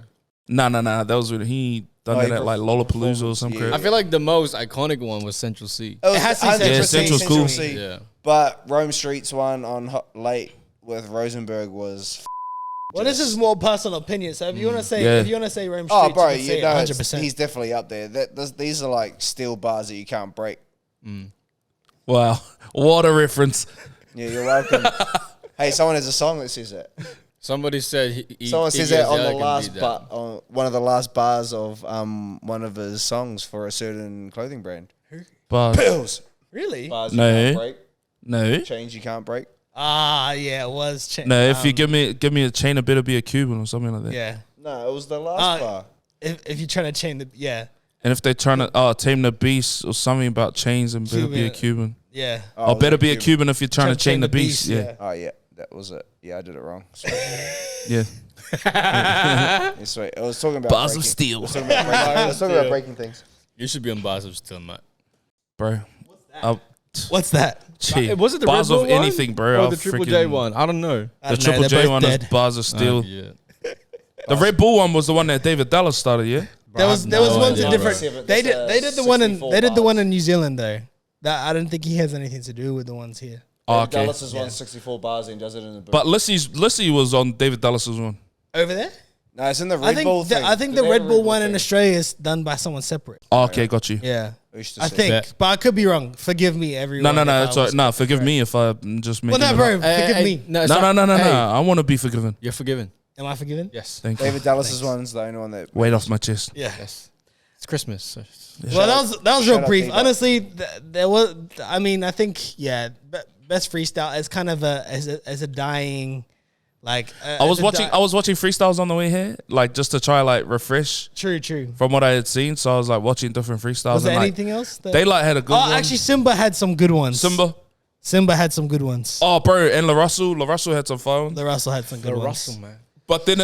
Yeah. Nah. That was when he done Oh, that he at like performed- Lollapalooza or something. yeah. I feel like the most iconic one was Central C. It, was It has to be 100% Yeah, Central's cool. C. Yeah. But Rome Street's one on late with Rosenberg was. Well, this is more personal opinion. So if you want to say, Yeah. if you want to say Rome Street, Oh, bro, you can say you know, 100%. he's definitely up there. These are like steel bars that you can't break. Wow. What a reference. Yeah, you're welcome. Hey, someone has a song that says that. Somebody said Someone says that on the can last beat that. on one of the last bars of one of his songs for a certain clothing brand. But Bills. Really? Bars No. you can't break. no. Chains you can't break. Ah, yeah, it was. No, if you give me a chain, it better be a Cuban or something like that. yeah, No, it was the last bar. if you're trying to chain the, yeah, And if they're trying to tame the beast or something about chains, and better be a Cuban. yeah. Or was better it be a Cuban if you're trying to chain the beast. Yeah. Oh yeah, that was it. Yeah, I did it wrong. Sweet. Yeah. Yeah, sweet. I was talking about Bars breaking. of steel. I was talking about breaking things. You should be on Bars of Still, Matt. Bro. What's that? Gee, Was it the bars Red Bull of anything, bro. Or I'll the Triple J freaking- one? I don't know. I The don't know, Triple they're J both one dead. is Bars of Steel. Yeah. The Red Bull one was the one that David Dallas started, yeah? There was no ones in idea, different. bro. They did the one in 64 they did the one bars. in New Zealand though. That I don't think he has anything to do with the ones here. Oh, okay. Dallas is 164 bars and does it in the boot. But Lissy was on David Dallas's one. Over there, No, it's in the Red Bull thing. I think They the have Red a Bull one in thing. Australia is done by someone separate. Oh, okay, got you. Yeah, Used to I say. think, Bet. but I could be wrong. Forgive me, everyone. No, if I that's all right. was- No, forgive me if I'm just making Well, no, it bro, up. forgive me. No, No. Hey, I want to be forgiven. You're forgiven. Am I forgiven? Yes. Thank you. David Dallas's one's the only one that. Weight off my chest. Yeah. Yes. It's Christmas. So. Well, that was Shut real up, brief. Peter. Honestly, there was. I mean, I think best freestyle is kind of as a dying, like. I was watching freestyles on the way here, like just to try like refresh True. from what I had seen. So I was like watching different freestyles. Was there and, like, anything else? That, Daylight had a good oh, one. actually, Simba had some good ones. Simba had some good ones. Oh, bro, and La Russell had some fun. The Russell had some good The ones. Russell, man. But then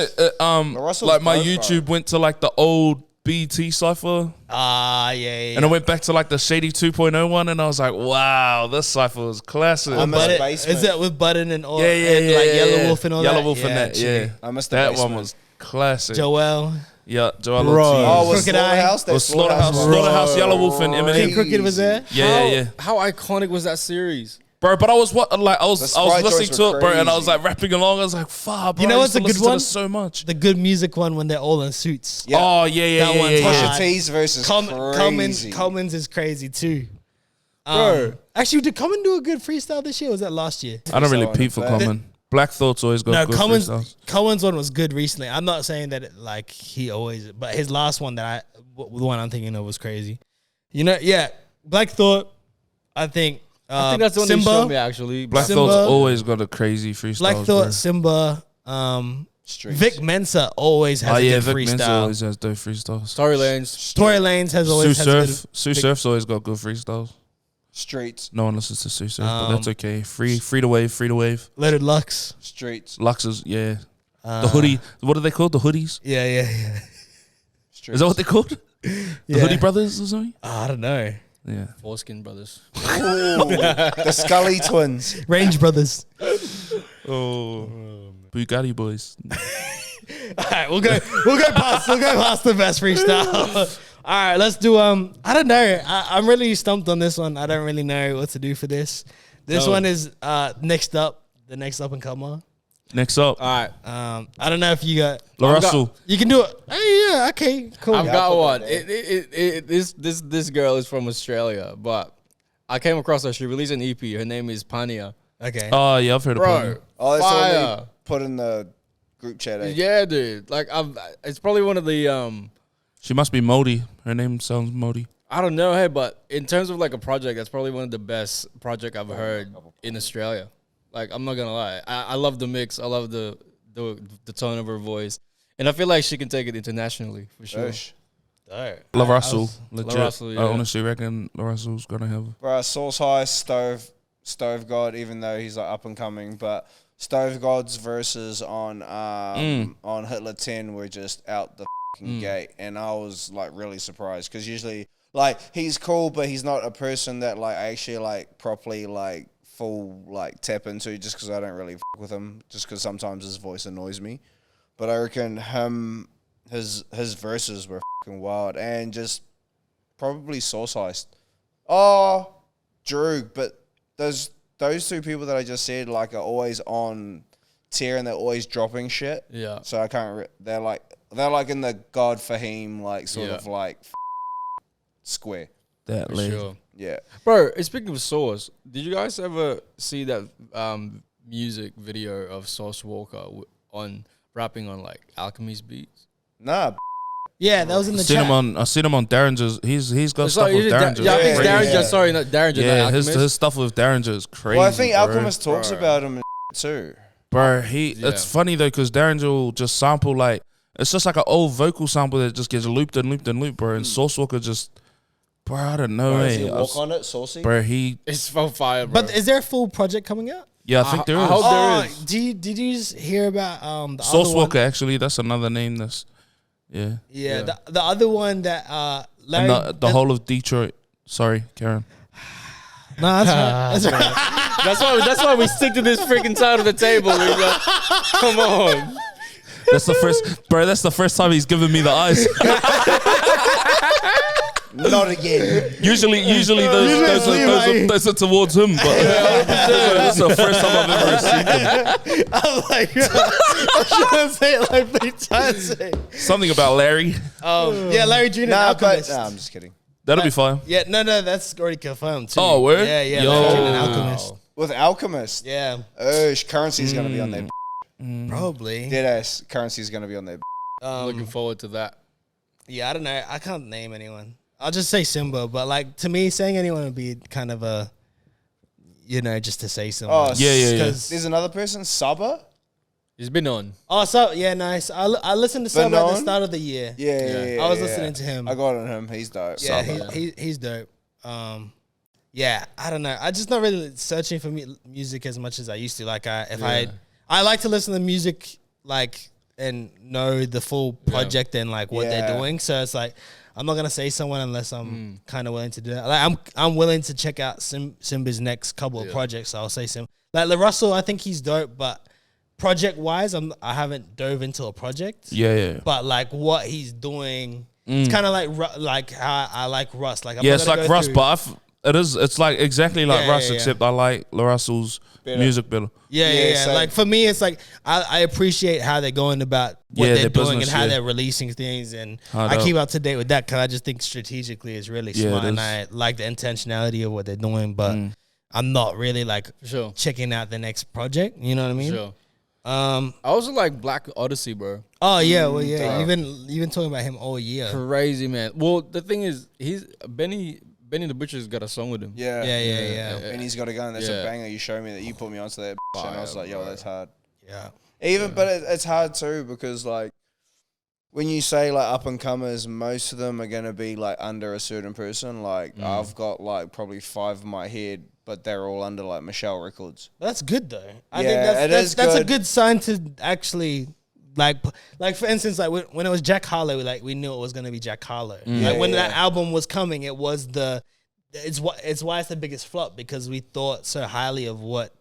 Russell's like my dope, bro. YouTube went to like the old BT cipher, Ah, yeah. and I went back to like the Shady 2.0 one, and I was like, wow, this cipher was classic. I miss But Basement. is that with Button and all? Yeah, and like Yellow Wolf and all Yellow that? Wolf and that, yeah. I missed the That basement. one was classic. Joel. Yeah, Joel Bro. Ortiz. Oh, was Crooked Eye. Slaughterhouse? That Was Slaughterhouse, one. Slaughterhouse, Yellow Wolf, and King Eminem. Crooked was there. Yeah. How iconic was that series? Bro, but I was The I was Sprite listening joints to were it, bro, and I was crazy. like rapping along. I was like, "Fuck, bro!" You know I what's used to a good listen to one? this so much. The good music one when they're all in suits. Yeah. Oh yeah, That one's yeah. Pusha hard. T's versus crazy. Commons is crazy too. Bro. Actually, did Common do a good freestyle this year? Or was that last year? I don't really So peep for unfair. Common. Black Thought's always got No, good Commons. freestyles. Commons one was good recently. I'm not saying that like he always, but his last one the one I'm thinking of was crazy. You know, yeah, Black Thought. I think. I think that's the one they Simba. showed me actually. Black Simba. Thought's always got a crazy freestyle. Black Thought, Simba, Streets. Vic Mensa always has Oh a yeah, good Vic Mensa freestyle. always has dope freestyles. Tory Lanez. Tory Lanez has Sue always has good. Surf, Sue Surf's always got good freestyles. Streets. No one listens to Sue Surf, but that's Um, okay. Free to wave. Loaded Lux. Streets. Lux's, yeah. The hoodie. What are they called? The hoodies? Yeah. Streets. Is that what they're called? The Yeah. Hoodie Brothers or something? I don't know. Yeah. Foreskin Brothers. Ooh, the Scully twins. Range Brothers. Oh. Bugatti boys. All right, we'll go past the best freestyle. All right, let's do I don't know. I'm really stumped on this one. I don't really know what to do for this. This No. one is next up, the next up and comer. Next up, All right. I don't know if you got. La I've got- Russell. You can do it. Hey, yeah, okay, cool. I've Yeah, got I'll put one. that This girl is from Australia, but I came across her. She released an EP. Her name is Pania. Okay. Oh, yeah, I've heard of Bro, it. Oh, that's the one fire. they put in the group chat. Eh? Yeah, dude. Like, it's probably one of the She must be Modi. Her name sounds Modi. I don't know, hey, but in terms of like a project, that's probably one of the best project I've heard in Australia. Like, I'm not gonna lie, I love the mix. I love the tone of her voice, and I feel like she can take it internationally for sure. Ush. La Russell, legit. La Russell, yeah. I honestly reckon La Russell's gonna have. Bro, Source High, Stove God, even though he's like up and coming, but Stove God's verses on Hitler 10 were just out the fucking gate, and I was like really surprised because usually like he's cool, but he's not a person that like I actually like properly like full like tap into just because I don't really fuck with him, just because sometimes his voice annoys me. But I reckon his verses were fucking wild, and just probably Source Heist. Oh, Drew, but those two people that I just said like are always on tier and they're always dropping shit. Yeah. So I can't. They're like in the God Fahim like sort of like square. That For Lee. sure. Yeah. Bro, speaking of Source, did you guys ever see that music video of Source Walker on rapping on like Alchemy's beats? Nah. Yeah, that was in the chat. I seen him on Derringer's. He's got stuff with Derringer. Yeah, I think Yeah, Derringer. yeah. Sorry, not Derringer. Yeah, not his Alchemist. stuff with Derringer is crazy. Well, I think bro. Alchemist talks about him too. Bro, Yeah. it's funny though because Derringer will just sample like it's just like an old vocal sample that just gets looped and looped and looped, bro. And Source Walker just, bro, I don't know, Does he eh. walk on it, Saucy? Bro, It's so fire, bro. But is there a full project coming out? yeah, I think there I is. hope there is. Did you just hear about the Source other one? Walker, actually, that's another name. That's yeah. Yeah, the other one that Larry. And the whole of Detroit. Sorry, Karen. No, that's right. That's right. That's why we stick to this freaking side of the table. We go, come on. That's the first, bro. That's the first time he's given me the eyes. Not again. Usually those are towards him, but that's the first time I've ever received them. I'm like, I'm trying to say it like 3 times. Something about Larry. Yeah, Larry Jr. Nah, but Alchemist. I'm just kidding. That'll be fine. Yeah, no, that's already confirmed too. Oh, word? Yeah, yeah. Yo. Larry Jr. Alchemist. With Alchemist, Yeah, Currency's gonna be on there. probably. Deadass Currency's gonna be on there. Looking forward to that. Yeah, I don't know. I can't name anyone. I'll just say Simba, but like to me, saying anyone would be kind of a, just to say someone. Oh, Yeah. There's another person, Saba. He's been on. Oh, so yeah, nice. I listened to Saba at the Banon? start of the year. Yeah. I was listening to him. I got on him. He's dope. Yeah, Saba. he's dope. Yeah, I don't know. I'm just not really searching for music as much as I used to. Like, I like to listen to music like and know the full project and like what they're doing. So it's like I'm not gonna say someone unless I'm kind of willing to do that. Like I'm willing to check out Simba's next couple of projects. So I'll say Simba. Like La Russell, I think he's dope, but project wise, I haven't dove into a project. Yeah. But like what he's doing, it's kind of like how I like Russ. Like I'm Yeah, not it's gonna like go Russ, through- but it's like exactly like Yeah, Russ, yeah. except I like La Russell's music better. Yeah. same. Like for me, it's like I appreciate how they're going about what Yeah, they're their doing business, and how yeah. they're releasing things, and Hard I up. keep up to date with that because I just think strategically is really Yeah, it smart, and is. I like the intentionality of what they're doing. But I'm not really like For sure. checking out the next project. You know what I mean? Sure. I I also like Black Odyssey, bro. Oh yeah, well yeah. You've been talking about him all year. Crazy, man. Well, the thing is, Benny the Butcher's got a song with him. Yeah. Yeah. And he's got a gun. That's Yeah. a banger. You showed me that. You put me onto that. And I was like, yo, that's hard. Yeah. But it's hard too because like when you say like up and comers, most of them are gonna be like under a certain person. Like I've got like probably 5 in my head, but they're all under like Michelle Records. That's good though. I Yeah, think it is that's a good. good sign to actually like for instance, like when it was Jack Harlow, like we knew it was gonna be Jack Harlow. Like when that album was coming, it was it's why it's the biggest flop because we thought so highly of what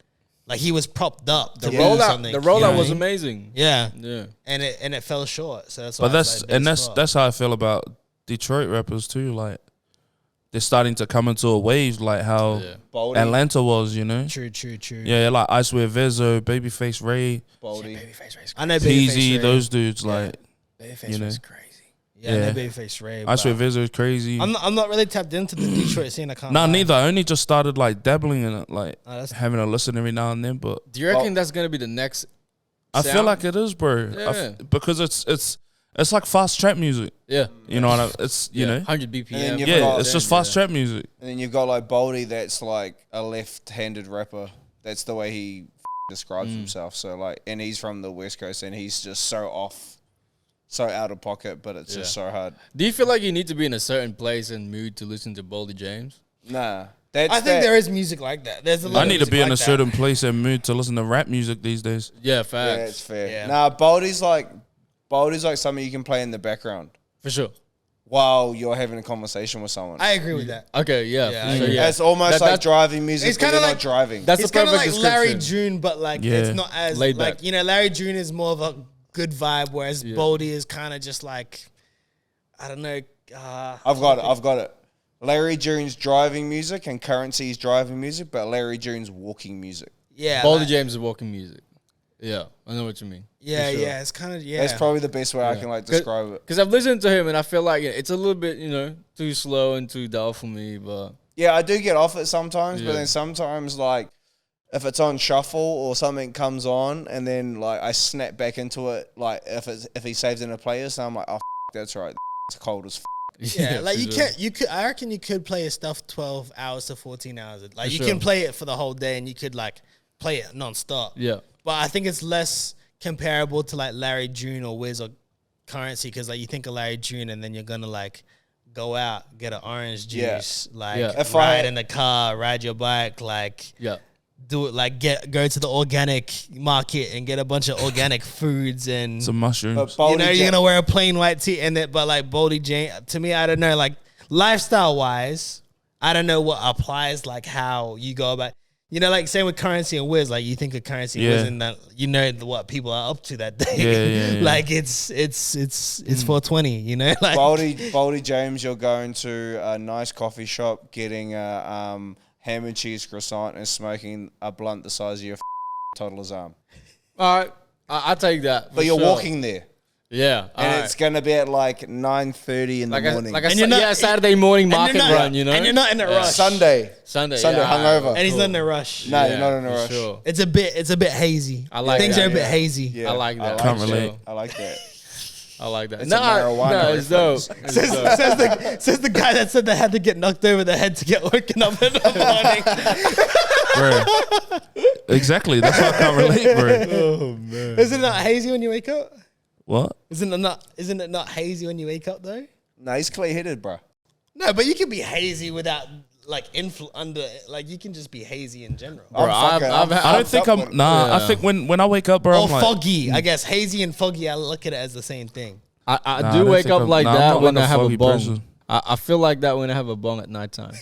like he was propped up. The to do rollout, something, the you know rollout what I was mean? amazing. Yeah, Yeah. and it fell short. So that's why But it's like the biggest flop. that's how I feel about Detroit rappers too. Like they're starting to come into a wave, like how Yeah. Boldy. Atlanta was, you know. True. Yeah, like I Swear Vezo, Babyface Ray, Boldy. I know Peasy, Babyface Ray. those dudes, like Babyface you know. was crazy. Yeah, I Yeah. know Babyface Ray. I Swear but Vezo is crazy. I'm not really tapped into the Detroit scene. I can't. Nah, lie. neither. I only just started like dabbling in it, like Oh, that's- having a listen every now and then. But Do you reckon that's gonna be the next? I feel sound? like it is, bro. Yeah. Because it's like fast trap music. Yeah. You know what I mean? It's you know. 100 And BPM. then you've Yeah, got- it's just fast trap music. And then you've got like Boldy, that's like a left-handed rapper. That's the way he describes himself. So like, and he's from the West Coast, and he's just so off so out of pocket, but it's just so hard. Do you feel like you need to be in a certain place and mood to listen to Boldy James? Nah. I think there is music like that. There's a lot I of need to music be in like a that. certain place and mood to listen to rap music these days. Yeah, facts. Yeah, it's fair. Yeah. Nah, Boldy's like something you can play in the background For sure. while you're having a conversation with someone. I agree with that. Okay, yeah. Yeah, for sure, yeah. It's almost That- like that- driving music, It's but kinda you're like- not driving. That's It's the kind of perfect like Larry description. June, but like Yeah. it's not as Laid like back. Larry June is more of a good vibe, whereas Boldy is kind of just like I don't know. I've got it. Larry June's driving music and Currency's driving music, but Larry June's walking music. Yeah, Boldy like- James is walking music. Yeah, I know what you mean. Yeah, For sure. yeah. It's kind of That's probably the best way I can like describe it. Because I've listened to him and I feel like it's a little bit, too slow and too dull for me. But Yeah, I do get off it sometimes, Yeah. but then sometimes like if it's on shuffle or something comes on and then like I snap back into it, like if he saved in a playlist, and I'm like, oh, that's right, it's cold as. Yeah, like for you sure. can't. You could. I reckon you could play his stuff 12 hours to 14 hours. Like For you sure. can play it for the whole day, and you could like play it nonstop. Yeah. But I think it's less comparable to like Larry June or Wiz or Currency because like you think of Larry June and then you're gonna like go out, get an orange Yeah. juice, like Yeah. If ride I- in the car, ride your bike, like Yeah. do it, like go to the organic market and get a bunch of organic foods and Some mushrooms. But Boldy you're Ja- gonna wear a plain white tee and then but like Boldy Jane to me I don't know like lifestyle wise I don't know what applies like how you go about like same with Currency and Wiz like you think of Currency and Wiz Yeah. and that what people are up to that day Yeah. like it's 420 like Boldy James, you're going to a nice coffee shop, getting a ham and cheese croissant and smoking a blunt the size of your toddler's arm. All right. I'll take that. But for you're sure. walking there, Yeah. and it's going to be at like 9:30 in the morning. Like a And you're not- Saturday morning and you're market not- run, and you're not in a rush Sunday, Sunday yeah, hungover. and he's not in a rush No, you're not in a for rush. Sure. it's a bit hazy I like things that, are a bit yeah. hazy Yeah, I like that. Can't for relate. sure. I like that. I like that. It's a marijuana it's dope. reference. It's dope. says the guy that said they had to get knocked over the head to get woken up in the morning. Bro. Exactly. That's why I can't relate, bro. Isn't it not hazy when you wake up? What? Isn't it not hazy when you wake up though? No, he's clear-headed, bro. No, but you can be hazy without like you can just be hazy in general. Bro, I don't think up I'm. with- Nah, I Yeah. think when I wake up, bro, Or I'm like, foggy. I guess hazy and foggy, I look at it as the same thing. I Nah, I do don't wake think up I'm- like nah, I'm that not when like I a have a foggy bong. person. I feel like that when I have a bong at nighttime.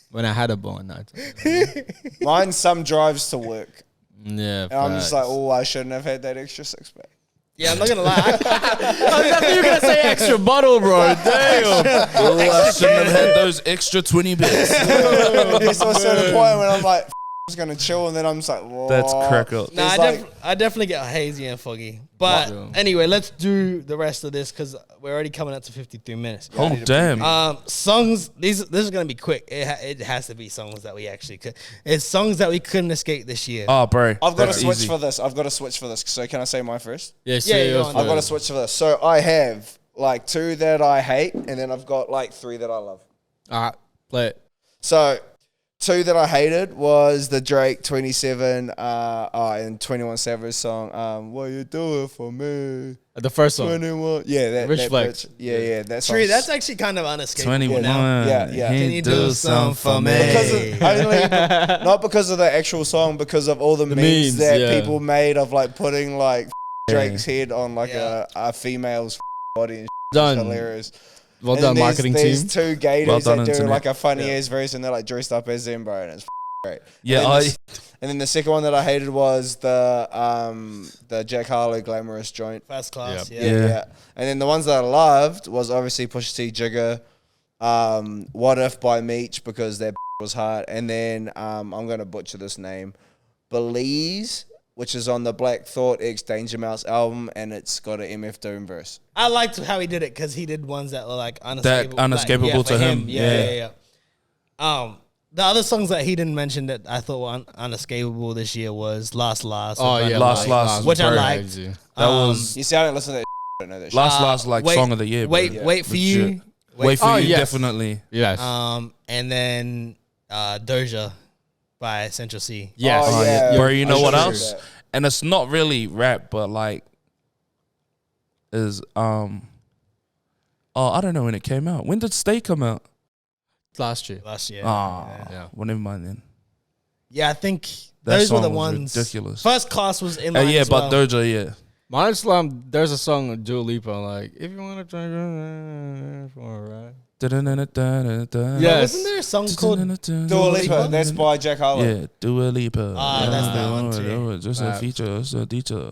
When I had a bong at nighttime. Mine's some drives to work. Yeah. And I'm just like, facts. oh, I shouldn't have had that extra six-pack. Yeah, I'm not gonna lie. I thought you were gonna say extra bottle, bro. Damn. I shouldn't have had those extra 20 bits. It's also the point when I'm like, I was going to chill, and then I'm just like, whoa. That's crack up. Nah, It's I definitely get hazy and foggy. But Yeah. anyway, let's do the rest of this because we're already coming up to 53 minutes. Oh, damn. Songs. This is gonna be quick. It has to be songs that we actually could. It's songs that we couldn't escape this year. Oh, bro. I've got to that's switch easy. for this. So can I say mine first? Yeah, Yeah, serious go on. I've got to first. switch for this. So I have like 2 that I hate, and then I've got like 3 that I love. All right, play it. So 2 that I hated was the Drake 27 and 21 Savage song. What you doing for me? The first song. 21. Yeah, that Rich that Flex. bitch. Yeah. That's True, that's actually kind of unescapable. 21. now. Yeah. Can you do something for me? because of, only not because of the actual song, because of all the memes memes, that yeah. people made of like putting like Drake's head on like Yeah. a female's body and it's Done. hilarious. Well And done, then marketing there's team. 2 gators Well done, that do internet. like a funny ass version. They're like dressed up as them, bro, and it's great. Yeah, And then, I. and then the second one that I hated was the Jack Harlow glamorous joint. First class. Yep. Yeah. Yeah. And then the ones that I loved was obviously Pusha T, Jigga, What If by Meech because that was hard, and then I'm gonna butcher this name, Belize, which is on the Black Thought X Danger Mouse album, and it's got an MF Doom verse. I liked how he did it because he did ones that were like unescapable, unescapable for to him. Yeah. The other songs that he didn't mention that I thought were unescapable this year was Last Last. Oh with yeah, Vanilla Last Ice. Last. Which I Very liked. crazy. That was You see, I don't listen to that. I don't know that shit. last like Wait- song of the year. Bro. Wait for you. Legit. Wait for Oh, you, yes. definitely. Yes. And then Doja by Central C. Yes. Oh, yeah. Bro, you know I what should've else? heard that. And it's not really rap, but like is I don't know when it came out. When did Stay come out? Last year. Last year. Yeah. Well, never mind then. Yeah, I think That those were song the was ones. ridiculous. First Class was in line Yeah, as but well. Doja, yeah. Mine Slam, there's a song with Dua Lipa, like, if you want to try for a ride. Yeah, wasn't there a song called Dua Lipa, that's by Jack Harlow. Yeah, Dua Lipa. Ah, that's that one too. Just a feature, just a teacher.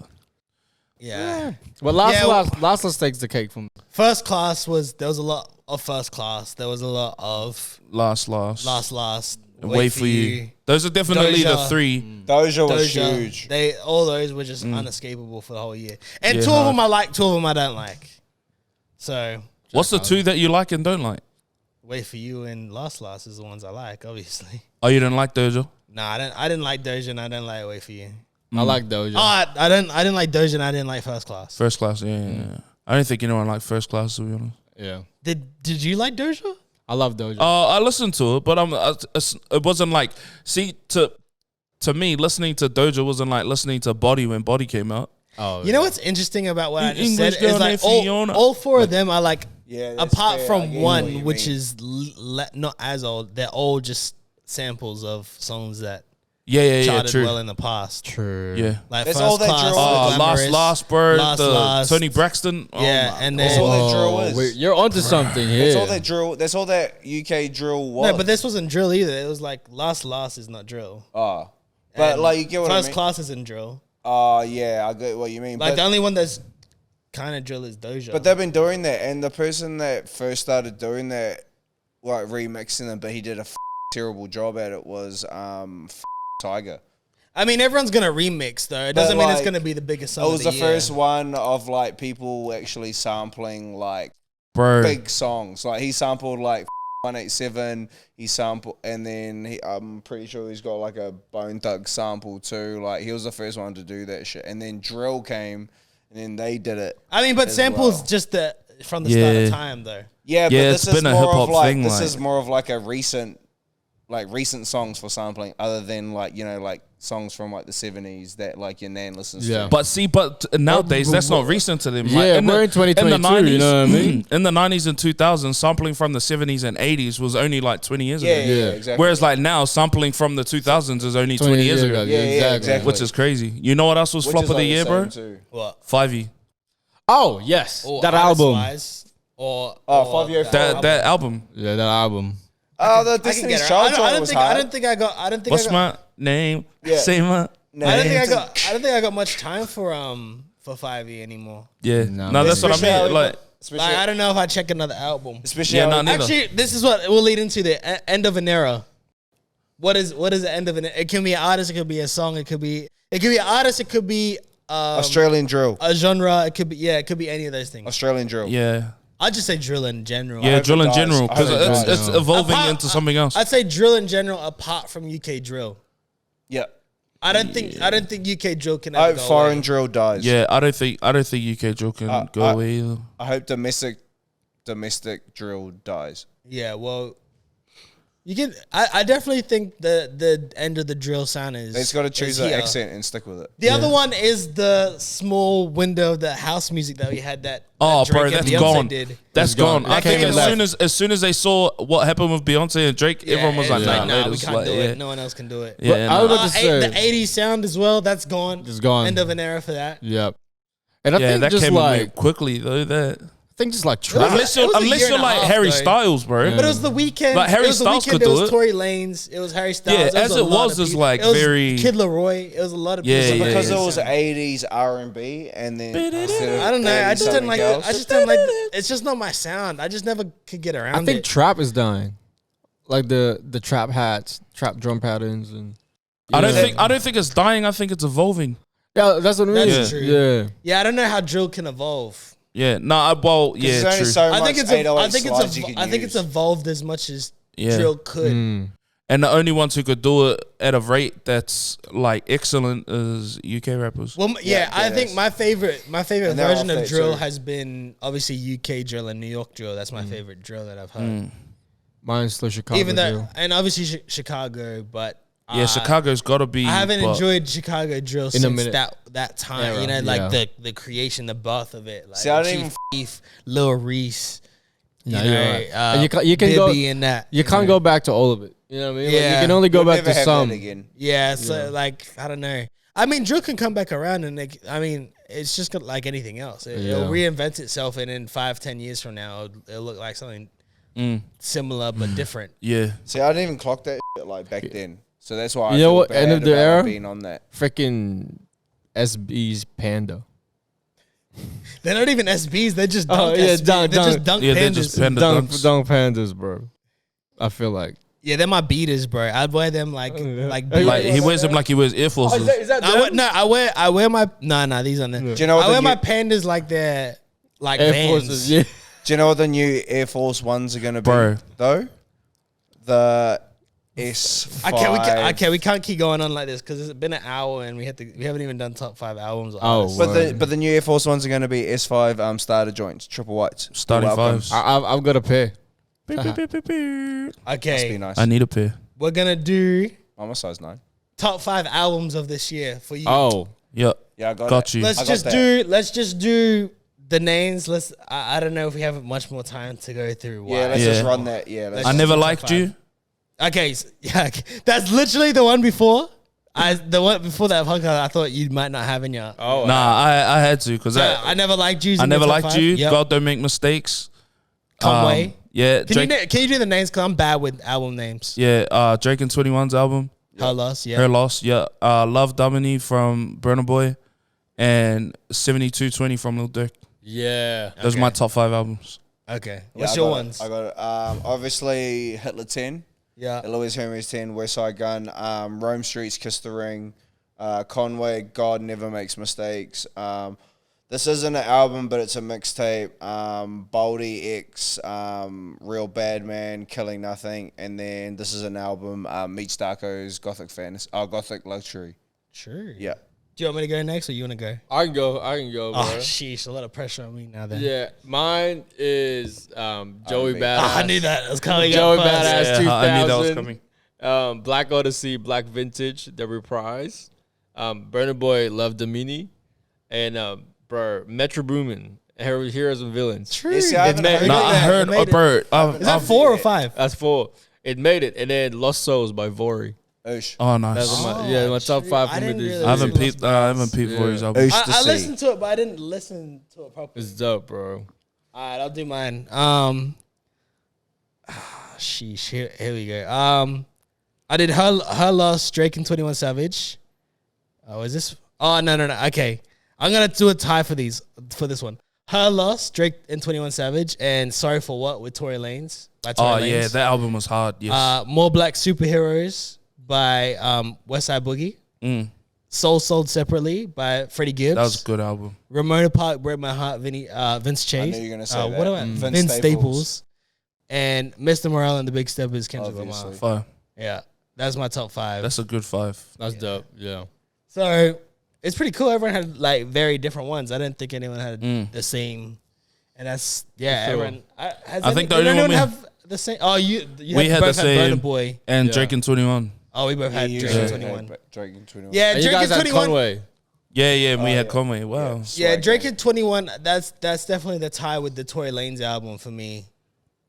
Yeah. Well, last takes the cake from. First Class there was a lot of First Class. There was a lot of Last. Last. Wait for you. Those are definitely the Doja. three. Doja was Doja. huge. All those were just unescapable for the whole year. And Yeah, two of hard. them I like, two of them I don't like. So What's the two that you like and don't like? Wait for You and Last is the ones I like, obviously. Oh, you didn't like Doja? Nah, I didn't like Doja and I didn't like Wait for You. I like Doja. Oh, I didn't like Doja and I didn't like First Class. First Class, yeah. I don't think anyone liked First Class, to be honest. Yeah. Did you like Doja? I love Doja. I listened to it, but it wasn't like, to me, listening to Doja wasn't like listening to Body when Body came out. Oh, You know what's interesting about what I just English said girl is like named Fiona. all four of them are like, Yeah, that's apart fair. I from get what one, you which mean. is not as old, they're all just samples of songs that Yeah, charted true. well in the past. True. Yeah. Like That's First all they Class, drill on. The Glamorous, Last Bird, Last. Tony Braxton. Oh Yeah, my and God. That's then all that drill is. Wait, you're onto something here. That's all that drill. That's all that UK drill was. no, but this wasn't drill either. It was like Last is not drill. Oh, but And like you get what I First mean. Class isn't drill. Oh yeah, I get what you mean. Like but the only one that's kind of drill is Doja. but they've been doing that, and the person that first started doing that, like remixing them, but he did a terrible job at it, was Tiger. I mean, everyone's gonna remix though. It But, doesn't mean it's like, gonna be the biggest song. It was of the the year. first one of like people actually sampling like Bro. big songs. Like he sampled like 187. He sampled, and then I'm pretty sure he's got like a Bone Thug sample too. Like he was the first one to do that shit. And then drill came, and then they did it. I mean, but as samples well. just from the start Yeah. of time though. Yeah, Yeah, but it's this is been a more hip-hop of like thing, this like- is more of like a recent songs for sampling, other than like like songs from like the 70s that like your nan listens Yeah. to. But nowadays, that's not recent to them. Yeah, we're in 2022, you know what I mean? In the 90s and 2000s, sampling from the 70s and 80s was only like 20 years yeah, ago. yeah, Yeah. exactly. Whereas like now, sampling from the 2000s is only 20 years ago. Yeah, exactly. Which is crazy. You know what else was Which flop is, of the like, year, same bro? too. What? 5e. Oh, yes. Or That artist album. wise, or 5 year That album. Yeah, that album. Oh, the I can Destiny's get it. Child I joint don't was think. hard. I don't think I got. I don't think. What's I got, my name? Yeah. Say my No, I don't think I it's- got. I don't think I got much time for 5e anymore. Yeah. No, No, that's what I Especially mean. Like, especially, Like I don't know if I check another album. especially Yeah, how- no, neither. Actually, this is what it will lead into the end of an era. What is the end of an? It can be an artist. It could be a song. It could be an artist. It could be Australian drill. a genre. It could be It could be any of those things. Australian drill. yeah. I'd just say drill in general. Yeah, hope drill it in dies. general. I Because hope it dies. it's evolving Apart- into something else. I'd say drill in general, apart from UK drill. Yeah. I don't think UK drill can I ever hope go foreign away. drill dies. Yeah, I don't think UK drill can go away either. I hope domestic drill dies. Yeah, well, you can. I definitely think the end of the drill sound is. They just got to choose is an here. accent and stick with it. The other one is the small window of the house music that we had that. Oh, that Drake bro, and that's Beyonce gone. Did. That's It's gone. gone. I That think came and as soon as they saw what happened with Beyonce and Drake, everyone was like, it's nah, nah, we it's can't like, do yeah. it. No one else can do it. Yeah, I was nah. about to say, The 80s sound as well. That's gone. it's gone. End of an era for that. Yep. And I Yeah, think that just came and like, went quickly though. That I think just like was trap. unless it you're was a year and a like half, Harry though. Styles, bro. Yeah. But it was the weekend. Like, Harry it was the Styles weekend. could It do was it. Tory Lanez. It was Harry Styles. Yeah, It was as a it lot was, of is people. like it was very- Kid Laroi. It was a lot of Yeah, people. yeah, Because yeah. it was 80s R&B, and then instead of I don't know. I 30 just didn't like. something I else- just didn't like. It's just not my sound. I just never could get around I think it. trap is dying. Like the trap hats, trap drum patterns, and I don't Yeah. think it's dying. I think it's evolving. Yeah, that's what I mean. That's Yeah. true. Yeah. Yeah, I don't know how drill can evolve. Yeah, no, well, 'cause yeah, there's only true. so I think much it's. 808 I think slides you can I think it's use. evolved as much as Yeah. drill could. Mm. And the only ones who could do it at a rate that's like excellent is UK rappers. Well, yeah, I think that's- my favorite And they're version off of that drill too. has been obviously UK drill and New York drill. That's my favorite drill that I've heard. Mine's still Chicago. Even though, drill. and obviously Chicago, but Yeah, Chicago's got to be. I haven't but enjoyed Chicago drill In a since minute. that time. Era, You know, yeah. like the creation, the birth of it. Like See, I didn't Chief Keef, Lil Reese. No, You you're know, right. And you can go. Bibby and that. You can't go back to all of it. You know what I mean? Like, Yeah. you can only go We'll back never to have some. that again. Yeah, so like I don't know. I mean, drill can come back around, and I mean, it's just like anything else. It'll reinvent itself, and in 5-10 years from now, it'll look like something similar but different. Yeah. See, I didn't even clock that shit like back then. So that's why I You know feel what? bad End of the about era? being on that. Freaking SB's Panda. They're not even SBs. They're just Oh, dunk yeah, SBs. dunk- They're just dunk. dunk Yeah, they're pandas. just panda Dunk dunks. Pandas, bro. I feel like. Yeah, they're my beaters, bro. I'd wear them like yeah. like. Hey, Like beaters. he wears them like he wears Air Forces. Is that I wear my nah. These are them. Do you know what I wear the my new, pandas like they're like Air Vans. Forces? Yeah. do you know what the new Air Force Ones are gonna be? Bro. Though the S5. Okay, we can't keep going on like this because it's been an hour and we haven't even done top 5 albums. Oh, But the new Air Force Ones are gonna be S5 starter joints, triple whites, Starting Full outcomes. fives. I've got a pair. Must be Okay, nice. I need a pair. we're gonna do I'm a size 9. top 5 albums of this year for you. Oh, Yeah. Yeah, I got Got that. you. let's I got just that. do the names. I don't know if we have much more time to go through. Yeah, let's Yeah. just run that. Yeah, let's I just never do top liked 5. you. Okay, that's literally the one before. The one before that podcast, I thought you might not have in your. oh, Nah, I had to because I never liked you. I never liked you. God don't make mistakes. Conway. Yeah, Can Drake. you do the names? Cause I'm bad with album names. Yeah, Drake and 21's album. Her loss. Yeah. Her Loss. Yeah, Love Domini from Burna Boy, and 7220 from Lil Durk. yeah. Those are my top 5 albums. Okay. Yeah, What's I your got it. ones? I got it. Obviously Hitler 10, Yeah. Louis Hermes 10, West Side Gun, Rome Streets, Kiss the Ring, Conway, God Never Makes Mistakes. This isn't an album, but it's a mixtape. Baldy X, Real Bad Man, Killing Nothing, and then this is an album. Meets Darko's Gothic Fantasy, Gothic Luxury. Sure. Yeah. Do you want me to go next, or you want to go? I can go, bro. Oh, sheesh, a lot of pressure on me now. Then. Yeah, mine is Joey R&B. Badass. I knew that. It was coming Joey up first. Badass. Yeah, I knew that was 2000. coming. Black Odyssey, Black Vintage, The Reprise. Burna Boy, Love Domini, and bro, Metro Boomin, Heroes and Villains. True. Yeah, see, I haven't heard Nah, I that. heard made a it. bird. Is that 4 or 5? That's 4. It made it, and then Lost Souls by Vori. Oosh. Oh, nice. That's my Oh, my top true. 5 I for me didn't this really year. I haven't Lost peeped. I haven't peeped Yeah. for his album. Oosh to I see. listened to it, but I didn't listen to it properly. It's dope, bro. All right, I'll do mine. Sheesh. Here we go. I did her loss, Drake and 21 Savage. Oh, is this? Oh no. Okay, I'm gonna do a tie for this one. Her loss, Drake and 21 Savage, and Sorry for What with Tory Lanez by Tory Lanez. Yeah, that album was hard. Yes. More Black Superheroes by West Side Boogie. Soul Sold Separately by Freddie Gibbs. That was a good album. Ramona Park, Break My Heart, Vince Chase. knew you were gonna say that. What about Vince Staples? And Mr. Morale and the Big Steppers, Kendrick Lamar. Obviously. 5. Yeah, that's my top 5. That's a good 5. That's dope. Yeah. So it's pretty cool. Everyone had like very different ones. I didn't think anyone had the same. And that's For sure. everyone. I think the did only anyone one we- have the same? Oh, you We had both the had Burna same. Boy. And Yeah. Drake and 21. Oh, we both had You Drake said and that, 21. but Drake and 21. Yeah, And you Drake guys and had 21. Conway. Yeah, and we had yeah. Conway. Wow. Yeah, Swag Drake gang. and 21. That's definitely the tie with the Tory Lanez album for me.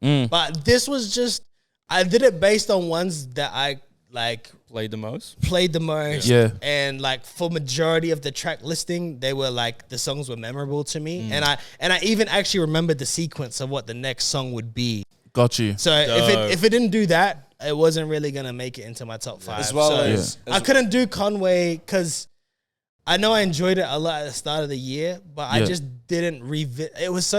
Mm. But this was just I did it based on ones that I like Played the most. played the most. Yeah. And like for majority of the track listing, they were like the songs were memorable to me. And I even actually remembered the sequence of what the next song would be. Got you. So if it didn't do that, it wasn't really gonna make it into my top 5. As well So as I couldn't do Conway because I know I enjoyed it a lot at the start of the year, but I Yeah. just didn't revisit. It was